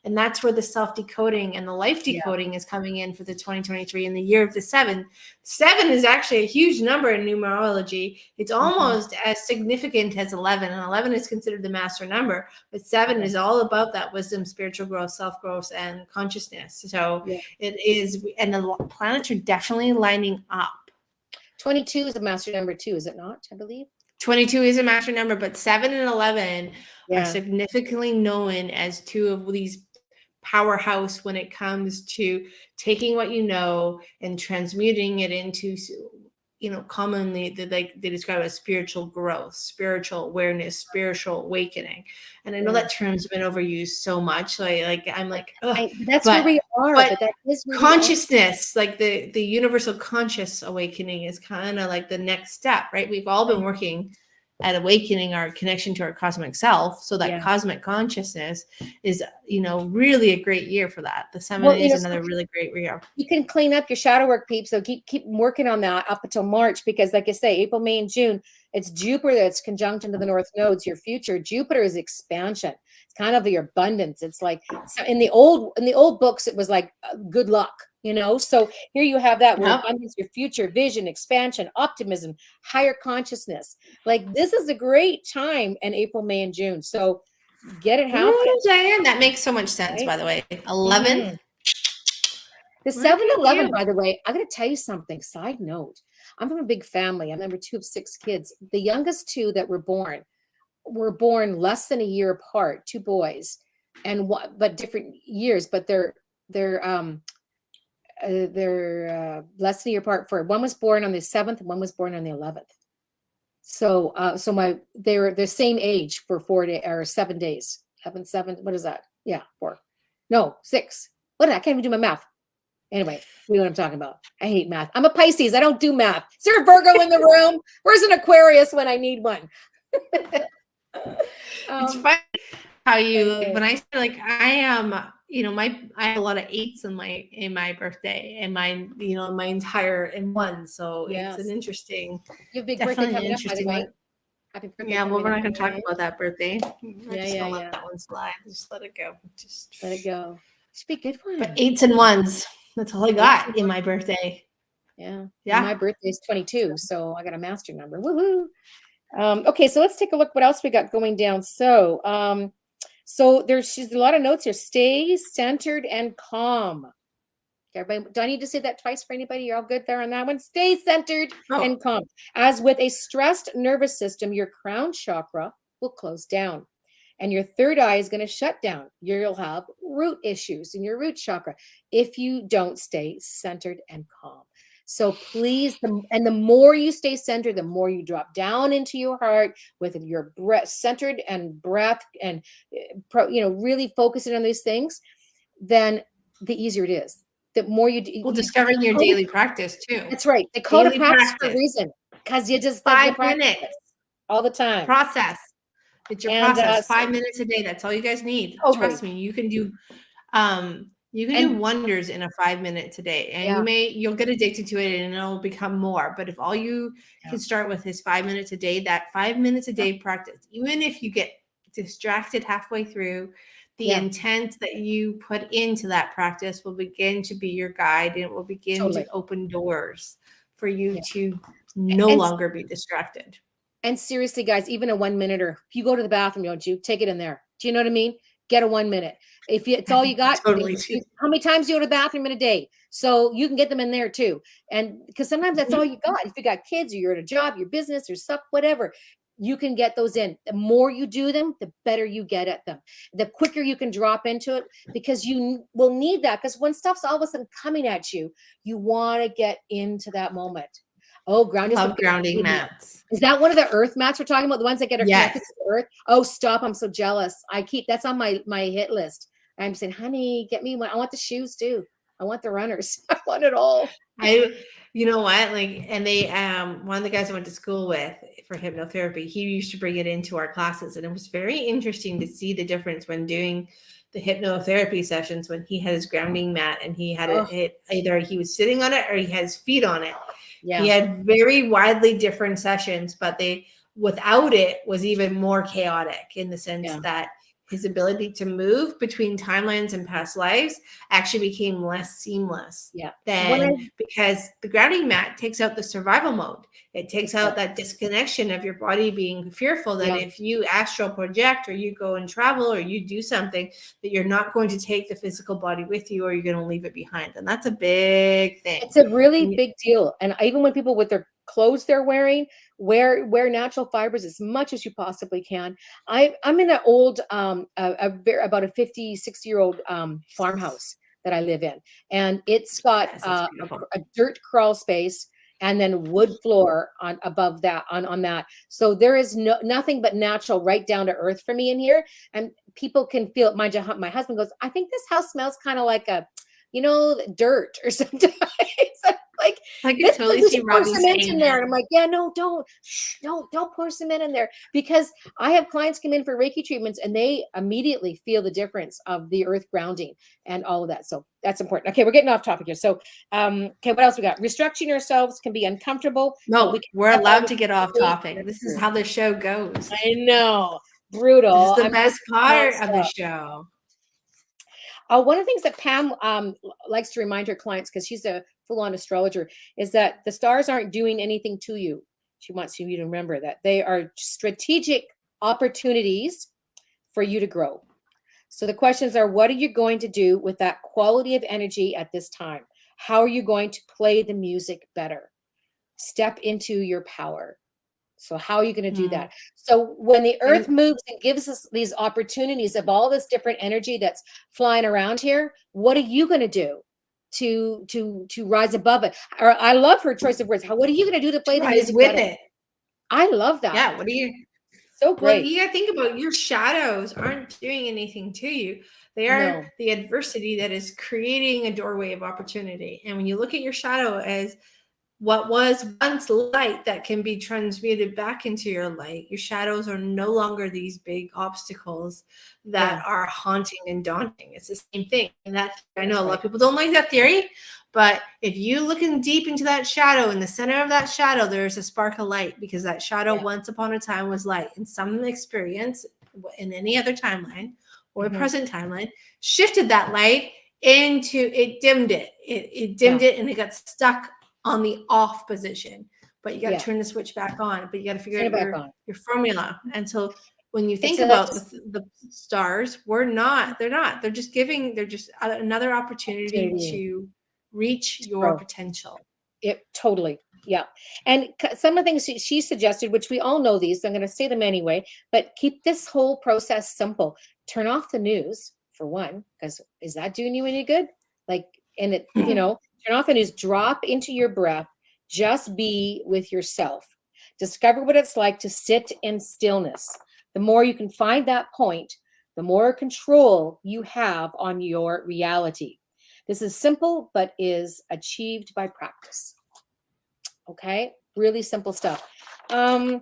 S1: and that's where the self-decoding and the life decoding is coming in for the 2023 in the year of the 7. 7 is actually a huge number in numerology. It's almost as significant as 11, and 11 is considered the master number, but 7 is all about that wisdom, spiritual growth, self-growth, and consciousness. So it is, and the planets are definitely lining up.
S2: 22 is a master number too, is it not? I believe
S1: 22 is a master number, but 7 and 11 are
S2: yeah.
S1: significantly known as two of these powerhouse when it comes to taking what you know and transmuting it into, you know, commonly they describe as spiritual growth, spiritual awareness, spiritual awakening. And I know that term's been overused so much. So I'm like, ugh.
S2: That's where we are, but that is where
S1: consciousness, like the universal conscious awakening is kind of like the next step, right? We've all been working at awakening our connection to our cosmic self. So that cosmic consciousness is, you know, really a great year for that. The 7 is another really great year.
S2: You can clean up your shadow work, peeps. So keep working on that up until March, because like I say, April, May, and June, it's Jupiter that's conjunct into the North nodes, your future. Jupiter is expansion. It's kind of your abundance. It's like, so in the old books, it was like good luck, you know? So here you have that where abundance, your future, vision, expansion, optimism, higher consciousness. Like this is a great time in April, May, and June. So get it happening.
S1: Diane, that makes so much sense, by the way. 11.
S2: The 7-11, by the way, I'm going to tell you something. Side note, I'm from a big family. I'm number 2 of 6 kids. The youngest 2 that were born less than a year apart, 2 boys, but different years. But they're less than a year apart. One was born on the 7th, and one was born on the 11th. So they're the same age for 4 days or 7 days. 7. What is that? Yeah, 4. No, 6. What? I can't even do my math. Anyway, you know what I'm talking about. I hate math. I'm a Pisces. I don't do math. Is there a Virgo in the room? Where's an Aquarius when I need one?
S1: It's funny how when I say like I am, you know, I have a lot of 8s in my birthday, and my, you know, my entire in one. So it's an interesting.
S2: You have a big birthday coming up, by the way. Happy birthday.
S1: Yeah, well, we're not going to talk about that birthday. We're just going to let that one slide. Just let it go. Just
S2: let it go. Should be a good one.
S1: But 8s and 1s. That's all I got in my birthday.
S2: Yeah. My birthday is 22, so I got a master number. Woohoo! Okay, so let's take a look what else we got going down. So, there's a lot of notes here. Stay centered and calm. Everybody, do I need to say that twice for anybody? You're all good there on that one? Stay centered and calm. As with a stressed nervous system, your crown chakra will close down, and your third eye is going to shut down. You'll have root issues in your root chakra if you don't stay centered and calm. So please, the more you stay centered, the more you drop down into your heart with your breath centered and breath, and really focusing on these things, then the easier it is. The more you do.
S1: Well, discovering your daily practice too.
S2: That's right. They call it practice for a reason, because you just
S1: 5 minutes
S2: all the time.
S1: Process. It's your process. 5 minutes a day. That's all you guys need. Trust me, you can do do wonders in a 5 minutes a day. And you'll get addicted to it, and it'll become more. But if all you can start with is 5 minutes a day, that 5 minutes a day practice, even if you get distracted halfway through, the intent that you put into that practice will begin to be your guide, and it will begin to open doors for you to no longer be distracted.
S2: And seriously, guys, even a 1 minute, or if you go to the bathroom, don't you take it in there? Do you know what I mean? Get a 1 minute. If it's all you got, how many times do you go to the bathroom in a day? So you can get them in there too. And because sometimes that's all you got. If you got kids, or you're at a job, your business, or stuff, whatever, you can get those in. The more you do them, the better you get at them. The quicker you can drop into it, because you will need that. Because when stuff's all of a sudden coming at you, you want to get into that moment. Oh,
S1: grounding mats.
S2: Is that one of the earth mats we're talking about? The ones that get our connected to the earth? Oh, stop. I'm so jealous. That's on my hit list. I'm saying, honey, get me one. I want the shoes too. I want the runners. I want it all.
S1: You know what? And they, one of the guys I went to school with for hypnotherapy, he used to bring it into our classes. And it was very interesting to see the difference when doing the hypnotherapy sessions, when he had his grounding mat and he had it, either he was sitting on it or he had his feet on it. Yeah. He had very widely different sessions, but without it was even more chaotic, in the sense that his ability to move between timelines and past lives actually became less seamless. Because the grounding mat takes out the survival mode. It takes out that disconnection of your body being fearful that if you astral project, or you go and travel, or you do something, that you're not going to take the physical body with you, or you're going to leave it behind. And that's a big thing.
S2: It's a really big deal. And even when people with their clothes they're wearing. Wear natural fibers as much as you possibly can. I'm in an old, about a 50, 60-year-old farmhouse that I live in, and it's got
S1: Yes, it's beautiful.
S2: a dirt crawl space and then wood floor on above that on that. So there is nothing but natural, right down to earth for me in here, and people can feel it. My husband goes, I think this house smells kind of like a, dirt or something. Like,
S1: I can
S2: this
S1: totally
S2: we
S1: see
S2: should pour
S1: Robbie
S2: cement
S1: saying
S2: in there.
S1: that.
S2: And I'm like, yeah, no, don't. Shh, don't pour cement in there, because I have clients come in for Reiki treatments and they immediately feel the difference of the earth grounding and all of that. So that's important. Okay, we're getting off topic here. So, okay, what else we got? Restructuring ourselves can be uncomfortable.
S1: No,
S2: we can
S1: we're
S2: step
S1: allowed
S2: out
S1: to
S2: of
S1: get off
S2: the
S1: topic. This is how the show goes.
S2: I know,
S1: This
S2: brutal.
S1: is the
S2: I'm
S1: best part of the
S2: nonstop.
S1: show.
S2: One of the things that Pam likes to remind her clients, because she's a full-on astrologer, is that the stars aren't doing anything to you. She wants you to remember that they are strategic opportunities for you to grow. So the questions are, what are you going to do with that quality of energy at this time? How are you going to play the music better? Step into your power. So how are you going to do that? So when the earth moves and gives us these opportunities of all this different energy that's flying around here, what are you going to do to rise above it? Or I love her choice of words. What are you going to do to play the
S1: Rise
S2: music
S1: with
S2: better?
S1: it.
S2: I love that.
S1: Yeah. What are you?
S2: So
S1: Well,
S2: great.
S1: you got to think about your shadows aren't doing anything to you. They are
S2: No.
S1: the adversity that is creating a doorway of opportunity. And when you look at your shadow as what was once light that can be transmuted back into your light, your shadows are no longer these big obstacles that are haunting and daunting. It's the same thing. And that, I know a lot of people don't like that theory, but if you looking deep into that shadow, in the center of that shadow, there's a spark of light, because that shadow once upon a time was light. And some experience in any other timeline or present timeline shifted that light into, it dimmed it. It dimmed it, and it got stuck on the off position. But you got to turn the switch back on. But you got to figure out your formula. And so when you think about the stars, they're not. They're just giving. They're just another opportunity to reach your potential.
S2: Totally. Yeah. And some of the things she suggested, which we all know these, so I'm going to say them anyway, but keep this whole process simple. Turn off the news, for one, because is that doing you any good? Like, and it, turn off the news, drop into your breath, just be with yourself. Discover what it's like to sit in stillness. The more you can find that point, the more control you have on your reality. This is simple, but is achieved by practice. Okay, really simple stuff.
S1: And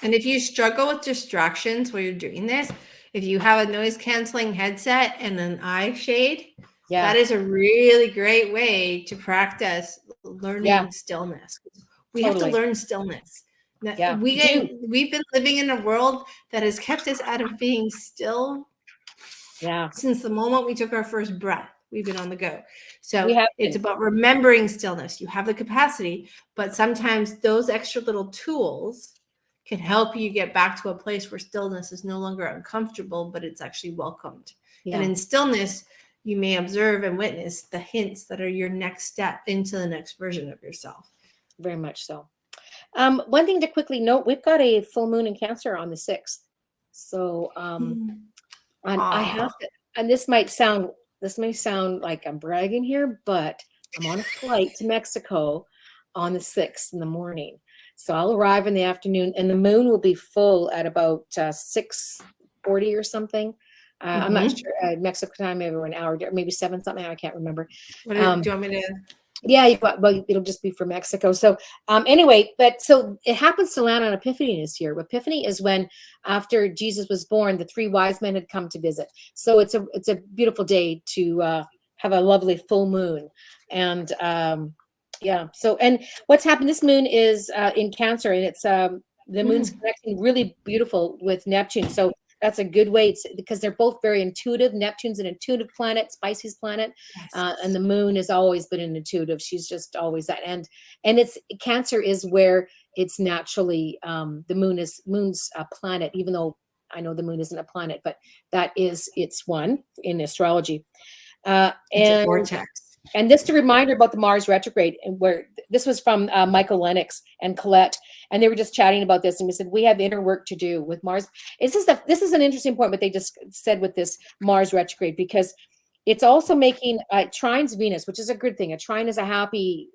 S1: if you struggle with distractions while you're doing this, if you have a noise canceling headset and an eye shade, that is a really great way to practice learning stillness. We have to learn stillness. Now, we've been living in a world that has kept us out of being still since the moment we took our first breath. We've been on the go. So it's about remembering stillness. You have the capacity, but sometimes those extra little tools can help you get back to a place where stillness is no longer uncomfortable, but it's actually welcomed. And in stillness, you may observe and witness the hints that are your next step into the next version of yourself.
S2: Very much so. One thing to quickly note, we've got a full moon in Cancer on the 6th. So and I have to, and this may sound like I'm bragging here, but I'm on a flight to Mexico on the 6th in the morning. So I'll arrive in the afternoon, and the moon will be full at about 6:40 or something. I'm not sure. Mexico time, maybe an hour, maybe 7 something. I can't remember.
S1: Do you want me to?
S2: Yeah, well, it'll just be for Mexico. So anyway, so it happens to land on Epiphany this year. Epiphany is when, after Jesus was born, the 3 wise men had come to visit. So it's a beautiful day to have a lovely full moon. And so, and what's happened, this moon is in Cancer, and it's the moon's connecting really beautiful with Neptune. So that's a good way because they're both very intuitive. Neptune's an intuitive planet, Pisces planet, and the moon has always been an intuitive. She's just always that. And it's Cancer is where it's naturally the moon's a planet, even though I know the moon isn't a planet, but that is it's one in astrology.
S1: It's a vortex.
S2: And just a reminder about the Mars retrograde, and where this was from Michael Lennox and Colette, and they were just chatting about this, and we said we have inner work to do with Mars. This is an interesting point, what they just said with this Mars retrograde, because it's also making trines Venus, which is a good thing. A trine is a happy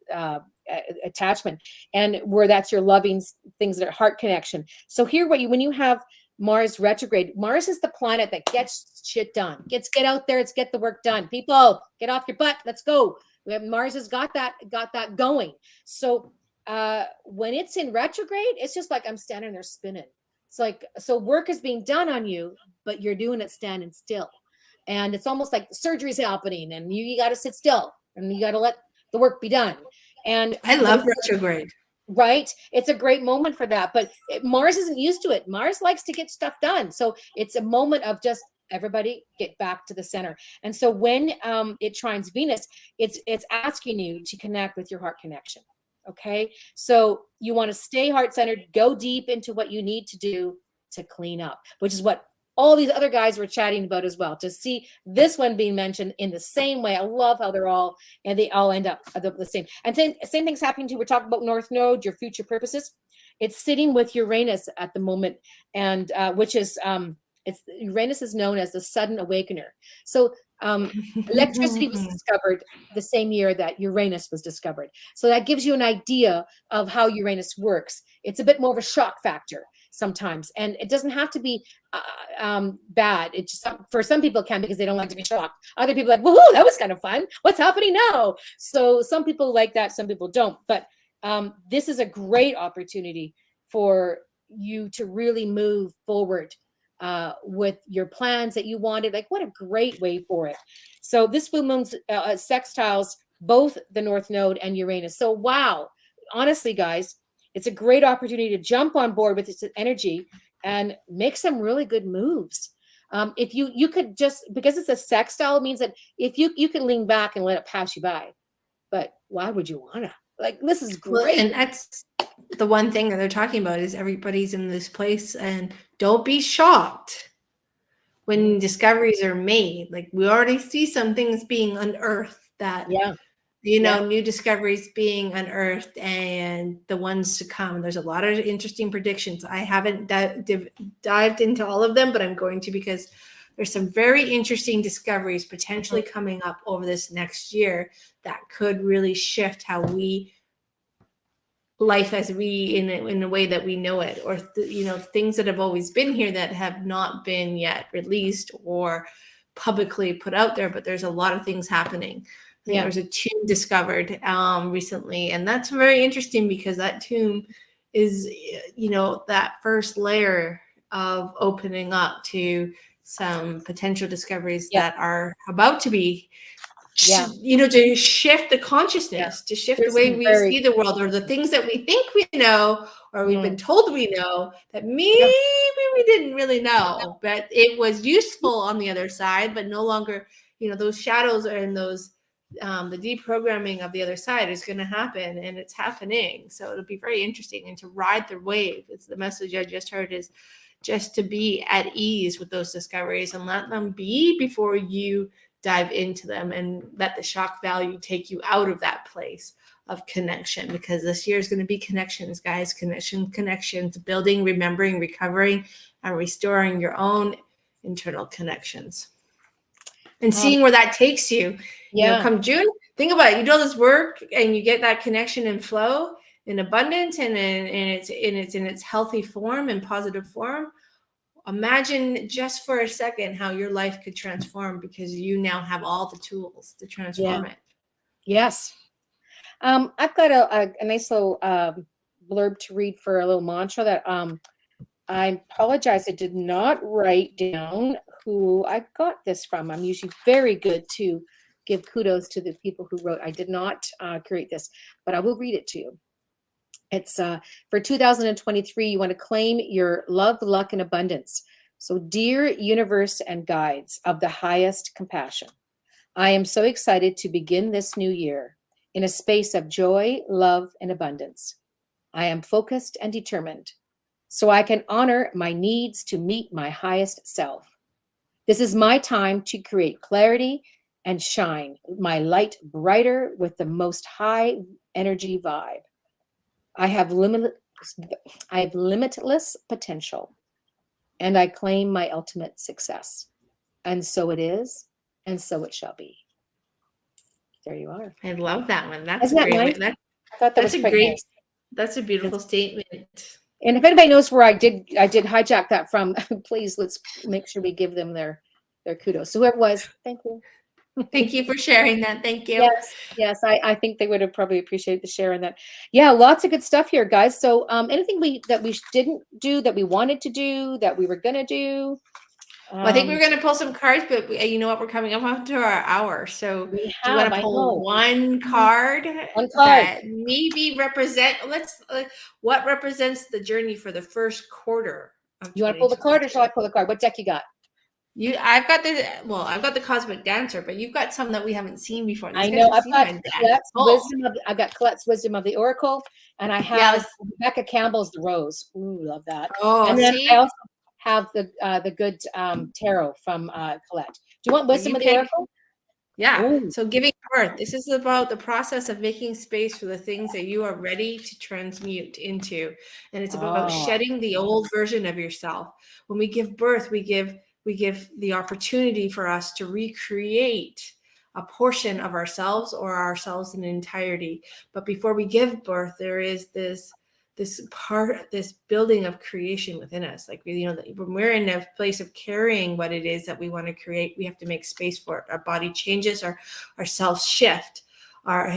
S2: attachment, and where that's your loving things that are heart connection. So here, when you have Mars retrograde, Mars is the planet that gets shit done. Get out there, let's get the work done. People, get off your butt, let's go. Mars has got that going. So when it's in retrograde, it's just like I'm standing there spinning. It's like, so work is being done on you, but you're doing it standing still. And it's almost like surgery's happening, and you got to sit still, and you got to let the work be done. And
S1: I love retrograde.
S2: Right? It's a great moment for that, but Mars isn't used to it. Mars likes to get stuff done. So it's a moment of just everybody get back to the center. And so when it trines Venus, it's asking you to connect with your heart connection. Okay. So you want to stay heart-centered, go deep into what you need to do to clean up, which is what all these other guys were chatting about as well. To see this one being mentioned in the same way. I love how they all end up the same. And same thing's happening too. We're talking about North Node, your future purposes. It's sitting with Uranus at the moment, and which is Uranus is known as the sudden awakener. So electricity was discovered the same year that Uranus was discovered. So that gives you an idea of how Uranus works. It's a bit more of a shock factor sometimes, and it doesn't have to be bad. It just, for some people it can, because they don't like to be shocked. Other people are like, woohoo, that was kind of fun. What's happening now? So some people like that, some people don't. But this is a great opportunity for you to really move forward with your plans that you wanted. Like, what a great way for it. So this full moon's sextiles both the North Node and Uranus. So wow, honestly, guys, it's a great opportunity to jump on board with this energy and make some really good moves. If you could just, because it's a sextile, it means that if you can lean back and let it pass you by. But why would you wanna? Like, this is great.
S1: Well, and that's the one thing that they're talking about, is everybody's in this place, and don't be shocked when discoveries are made. Like, we already see some things being unearthed that, new discoveries being unearthed, and the ones to come. There's a lot of interesting predictions. I haven't dived into all of them, but I'm going to, because there's some very interesting discoveries potentially coming up over this next year that could really shift how we life as we in a way that we know it, or things that have always been here that have not been yet released or publicly put out there. But there's a lot of things happening. I think there was a tomb discovered recently, and that's very interesting, because that tomb is that first layer of opening up to some potential discoveries that are about to be to shift the consciousness, to shift the way we see the world, or the things that we think we know, or we've been told we know, that maybe we didn't really know, but it was useful on the other side, but no longer, those shadows and those the deprogramming of the other side is going to happen, and it's happening. So it'll be very interesting, and to ride the wave. It's the message I just heard, is just to be at ease with those discoveries and let them be before you dive into them, and let the shock value take you out of that place of connection, because this year is going to be connections, guys. Connections, building, remembering, recovering, and restoring your own internal connections, and seeing where that takes you. Come June, think about it. You do all this work, and you get that connection and flow in abundance, and it's in its healthy form and positive form. Imagine just for a second how your life could transform, because you now have all the tools to transform it.
S2: Yes. I've got a nice little blurb to read for a little mantra that I apologize, I did not write down who I got this from. I'm usually very good to give kudos to the people who wrote. I did not create this, but I will read it to you. It's for 2023, you want to claim your love, luck, and abundance. So, dear universe and guides of the highest compassion, I am so excited to begin this new year in a space of joy, love, and abundance. I am focused and determined, so I can honor my needs to meet my highest self. This is my time to create clarity and shine my light brighter with the most high energy vibe. I have limitless potential, and I claim my ultimate success. And so it is, and so it shall be. There you are.
S1: I love that one. That's
S2: Isn't
S1: a
S2: that
S1: great
S2: nice?
S1: one.
S2: I thought that
S1: That's
S2: was
S1: a
S2: quite
S1: great,
S2: nice.
S1: that's a beautiful statement.
S2: And if anybody knows where I did hijack that from, please let's make sure we give them their kudos. So whoever it was, thank you.
S1: Thank you for sharing that. Thank you.
S2: Yes, I think they would have probably appreciated the sharing that. Yeah, lots of good stuff here, guys. So anything that we didn't do, that we wanted to do, that we were gonna do.
S1: Well, I think we're going to pull some cards, but you know what? We're coming up to our hour. So
S2: we
S1: do you
S2: have,
S1: want to
S2: I
S1: pull
S2: know.
S1: one card
S2: One card.
S1: that maybe what represents the journey for the first quarter of
S2: You want to pull the card, or
S1: 2022?
S2: shall I pull the card? What deck you got?
S1: I've got the Cosmic Dancer, but you've got some that we haven't seen before.
S2: I know I've got Colette's Wisdom of the Oracle, and I have Rebecca Campbell's The Rose. Ooh, love that.
S1: Oh,
S2: and then
S1: see?
S2: I also have the good tarot from Colette. Do you want Wisdom of the Oracle?
S1: Yeah.
S2: Ooh.
S1: So giving birth. This is about the process of making space for the things that you are ready to transmute into. And it's about shedding the old version of yourself. When we give birth, we give the opportunity for us to recreate a portion of ourselves or ourselves in entirety. But before we give birth, there is this building of creation within us. Like, when we're in a place of carrying what it is that we want to create, we have to make space for it. Our body changes, our cells shift, our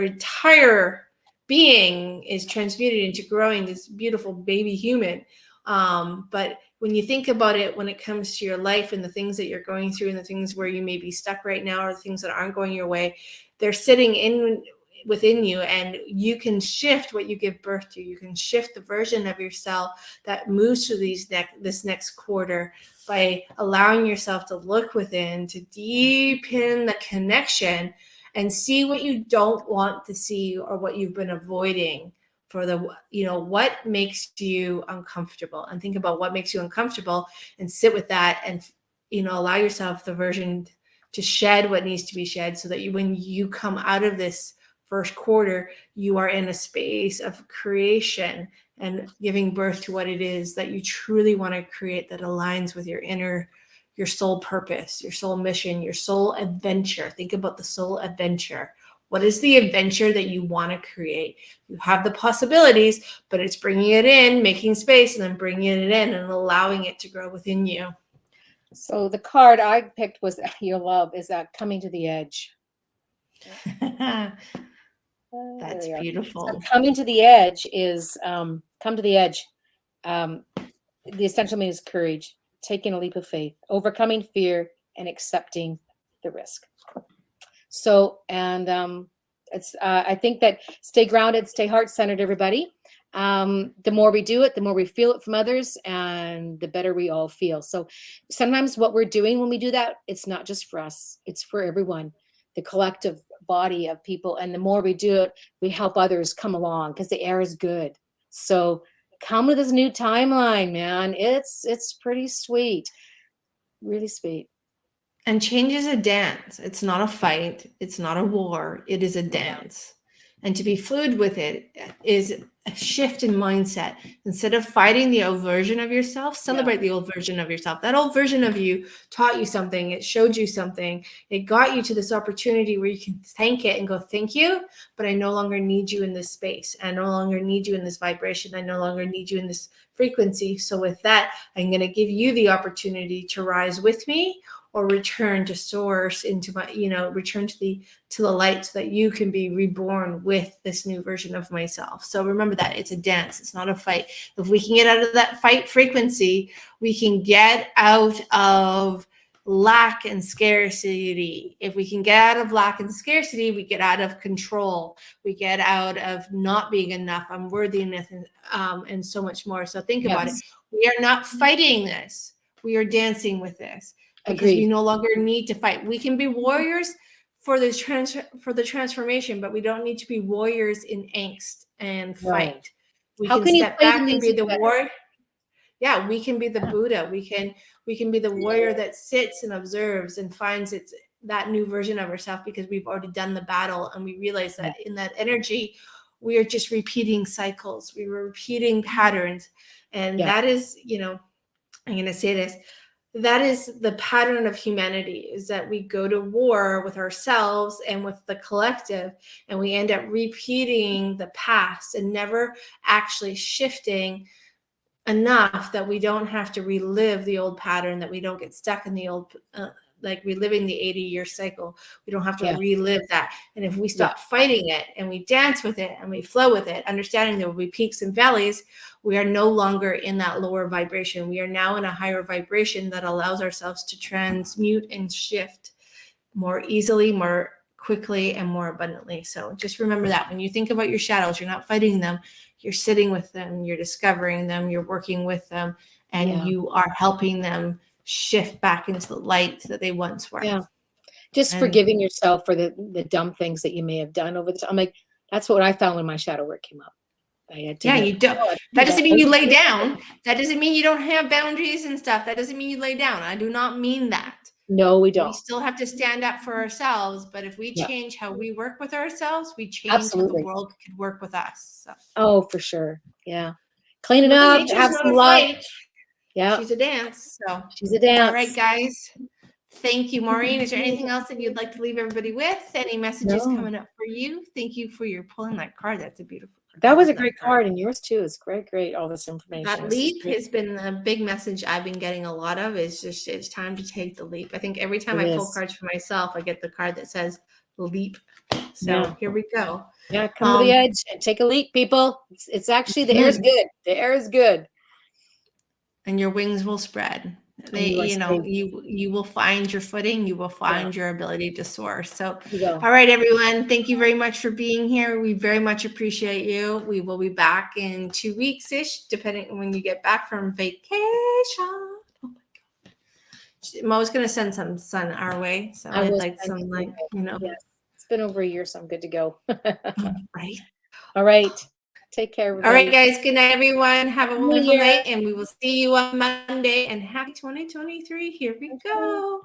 S1: entire being is transmuted into growing this beautiful baby human. But when you think about it, when it comes to your life and the things that you're going through and the things where you may be stuck right now, or the things that aren't going your way, they're sitting within you, and you can shift what you give birth to. You can shift the version of yourself that moves through this next quarter by allowing yourself to look within, to deepen the connection and see what you don't want to see or what you've been avoiding for what makes you uncomfortable, and think about what makes you uncomfortable and sit with that, and allow yourself the version to shed what needs to be shed, so that when you come out of this first quarter, you are in a space of creation and giving birth to what it is that you truly want to create, that aligns with your soul purpose, your soul mission, your soul adventure. Think about the soul adventure. What is the adventure that you want to create? You have the possibilities, but it's bringing it in, making space, and then bringing it in and allowing it to grow within you.
S2: So the card I picked was your love is coming to the edge.
S1: That's beautiful.
S2: So coming to the edge is come to the edge. The essential meaning is courage, taking a leap of faith, overcoming fear, and accepting the risk. So, and it's I think that stay grounded, stay heart-centered, everybody. The more we do it, the more we feel it from others, and the better we all feel. So sometimes what we're doing when we do that, it's not just for us, it's for everyone, the collective body of people. And the more we do it, we help others come along, because the air is good. So come with this new timeline, man. It's pretty sweet, really sweet.
S1: And change is a dance. It's not a fight. It's not a war. It is a dance. And to be fluid with it is a shift in mindset. Instead of fighting the old version of yourself, celebrate the old version of yourself. That old version of you taught you something. It showed you something. It got you to this opportunity where you can thank it and go, thank you, but I no longer need you in this space. I no longer need you in this vibration. I no longer need you in this frequency. So with that, I'm going to give you the opportunity to rise with me, or return to source, into my, return to the light, so that you can be reborn with this new version of myself. So remember that it's a dance. It's not a fight. If we can get out of that fight frequency, we can get out of lack and scarcity. If we can get out of lack and scarcity, we get out of control. We get out of not being enough, unworthiness, and so much more. So think about it. We are not fighting this. We are dancing with this. Because we no longer need to fight. We can be warriors for the transformation, but we don't need to be warriors in angst and fight. We can step back and be the warrior. Yeah, we can be the Buddha. We can be the warrior that sits and observes and finds its that new version of ourselves because we've already done the battle, and we realize that in that energy, we are just repeating cycles. We were repeating patterns. And that is, you know, I'm going to say this, that is the pattern of humanity, is that we go to war with ourselves and with the collective, and we end up repeating the past and never actually shifting enough that we don't have to relive the old pattern, that we don't get stuck in the old, like reliving the 80-year cycle. We don't have to relive that. And if we stop fighting it and we dance with it and we flow with it, understanding there will be peaks and valleys, we are no longer in that lower vibration. We are now in a higher vibration that allows ourselves to transmute and shift more easily, more quickly, and more abundantly. So just remember that when you think about your shadows, you're not fighting them, you're sitting with them, you're discovering them, you're working with them, and you are helping them shift back into the light that they once were.
S2: Yeah. Just forgiving yourself for the dumb things that you may have done over the time. Like, that's what I found when my shadow work came up. I had to
S1: you don't. That doesn't mean you lay down. That doesn't mean you don't have boundaries and stuff. That doesn't mean you lay down. I do not mean that.
S2: No, we don't.
S1: We still have to stand up for ourselves, but if we change how we work with ourselves, we change how the world could work with us. So.
S2: Oh, for sure. Yeah. Clean it up, have some love. Yeah.
S1: She's a dance. So
S2: she's a dance.
S1: All right, guys. Thank you, Maureen. Is there anything else that you'd like to leave everybody with? Any messages coming up for you? Thank you for your pulling that card. That's a beautiful card.
S2: That was a great card, and yours too. It's great. All this information.
S1: That leap has been a big message I've been getting a lot of. Is just it's time to take the leap. I think every time I pull cards for myself, I get the card that says leap. So here we go.
S2: Yeah, come to the edge and take a leap, people. It's actually the air is good. The air is good,
S1: and your wings will spread. You will find your footing. You will find your ability to soar. So, all right, everyone. Thank you very much for being here. We very much appreciate you. We will be back in 2 weeks-ish, depending on when you get back from vacation. Oh my God. Mo's going to send some sun our way. So I'd like some,
S2: it's been over a year, so I'm good to go.
S1: Right.
S2: All right. Take care, everybody.
S1: All right, guys. Good night, everyone. Have a wonderful night, and we will see you on Monday. And happy 2023. Here we go.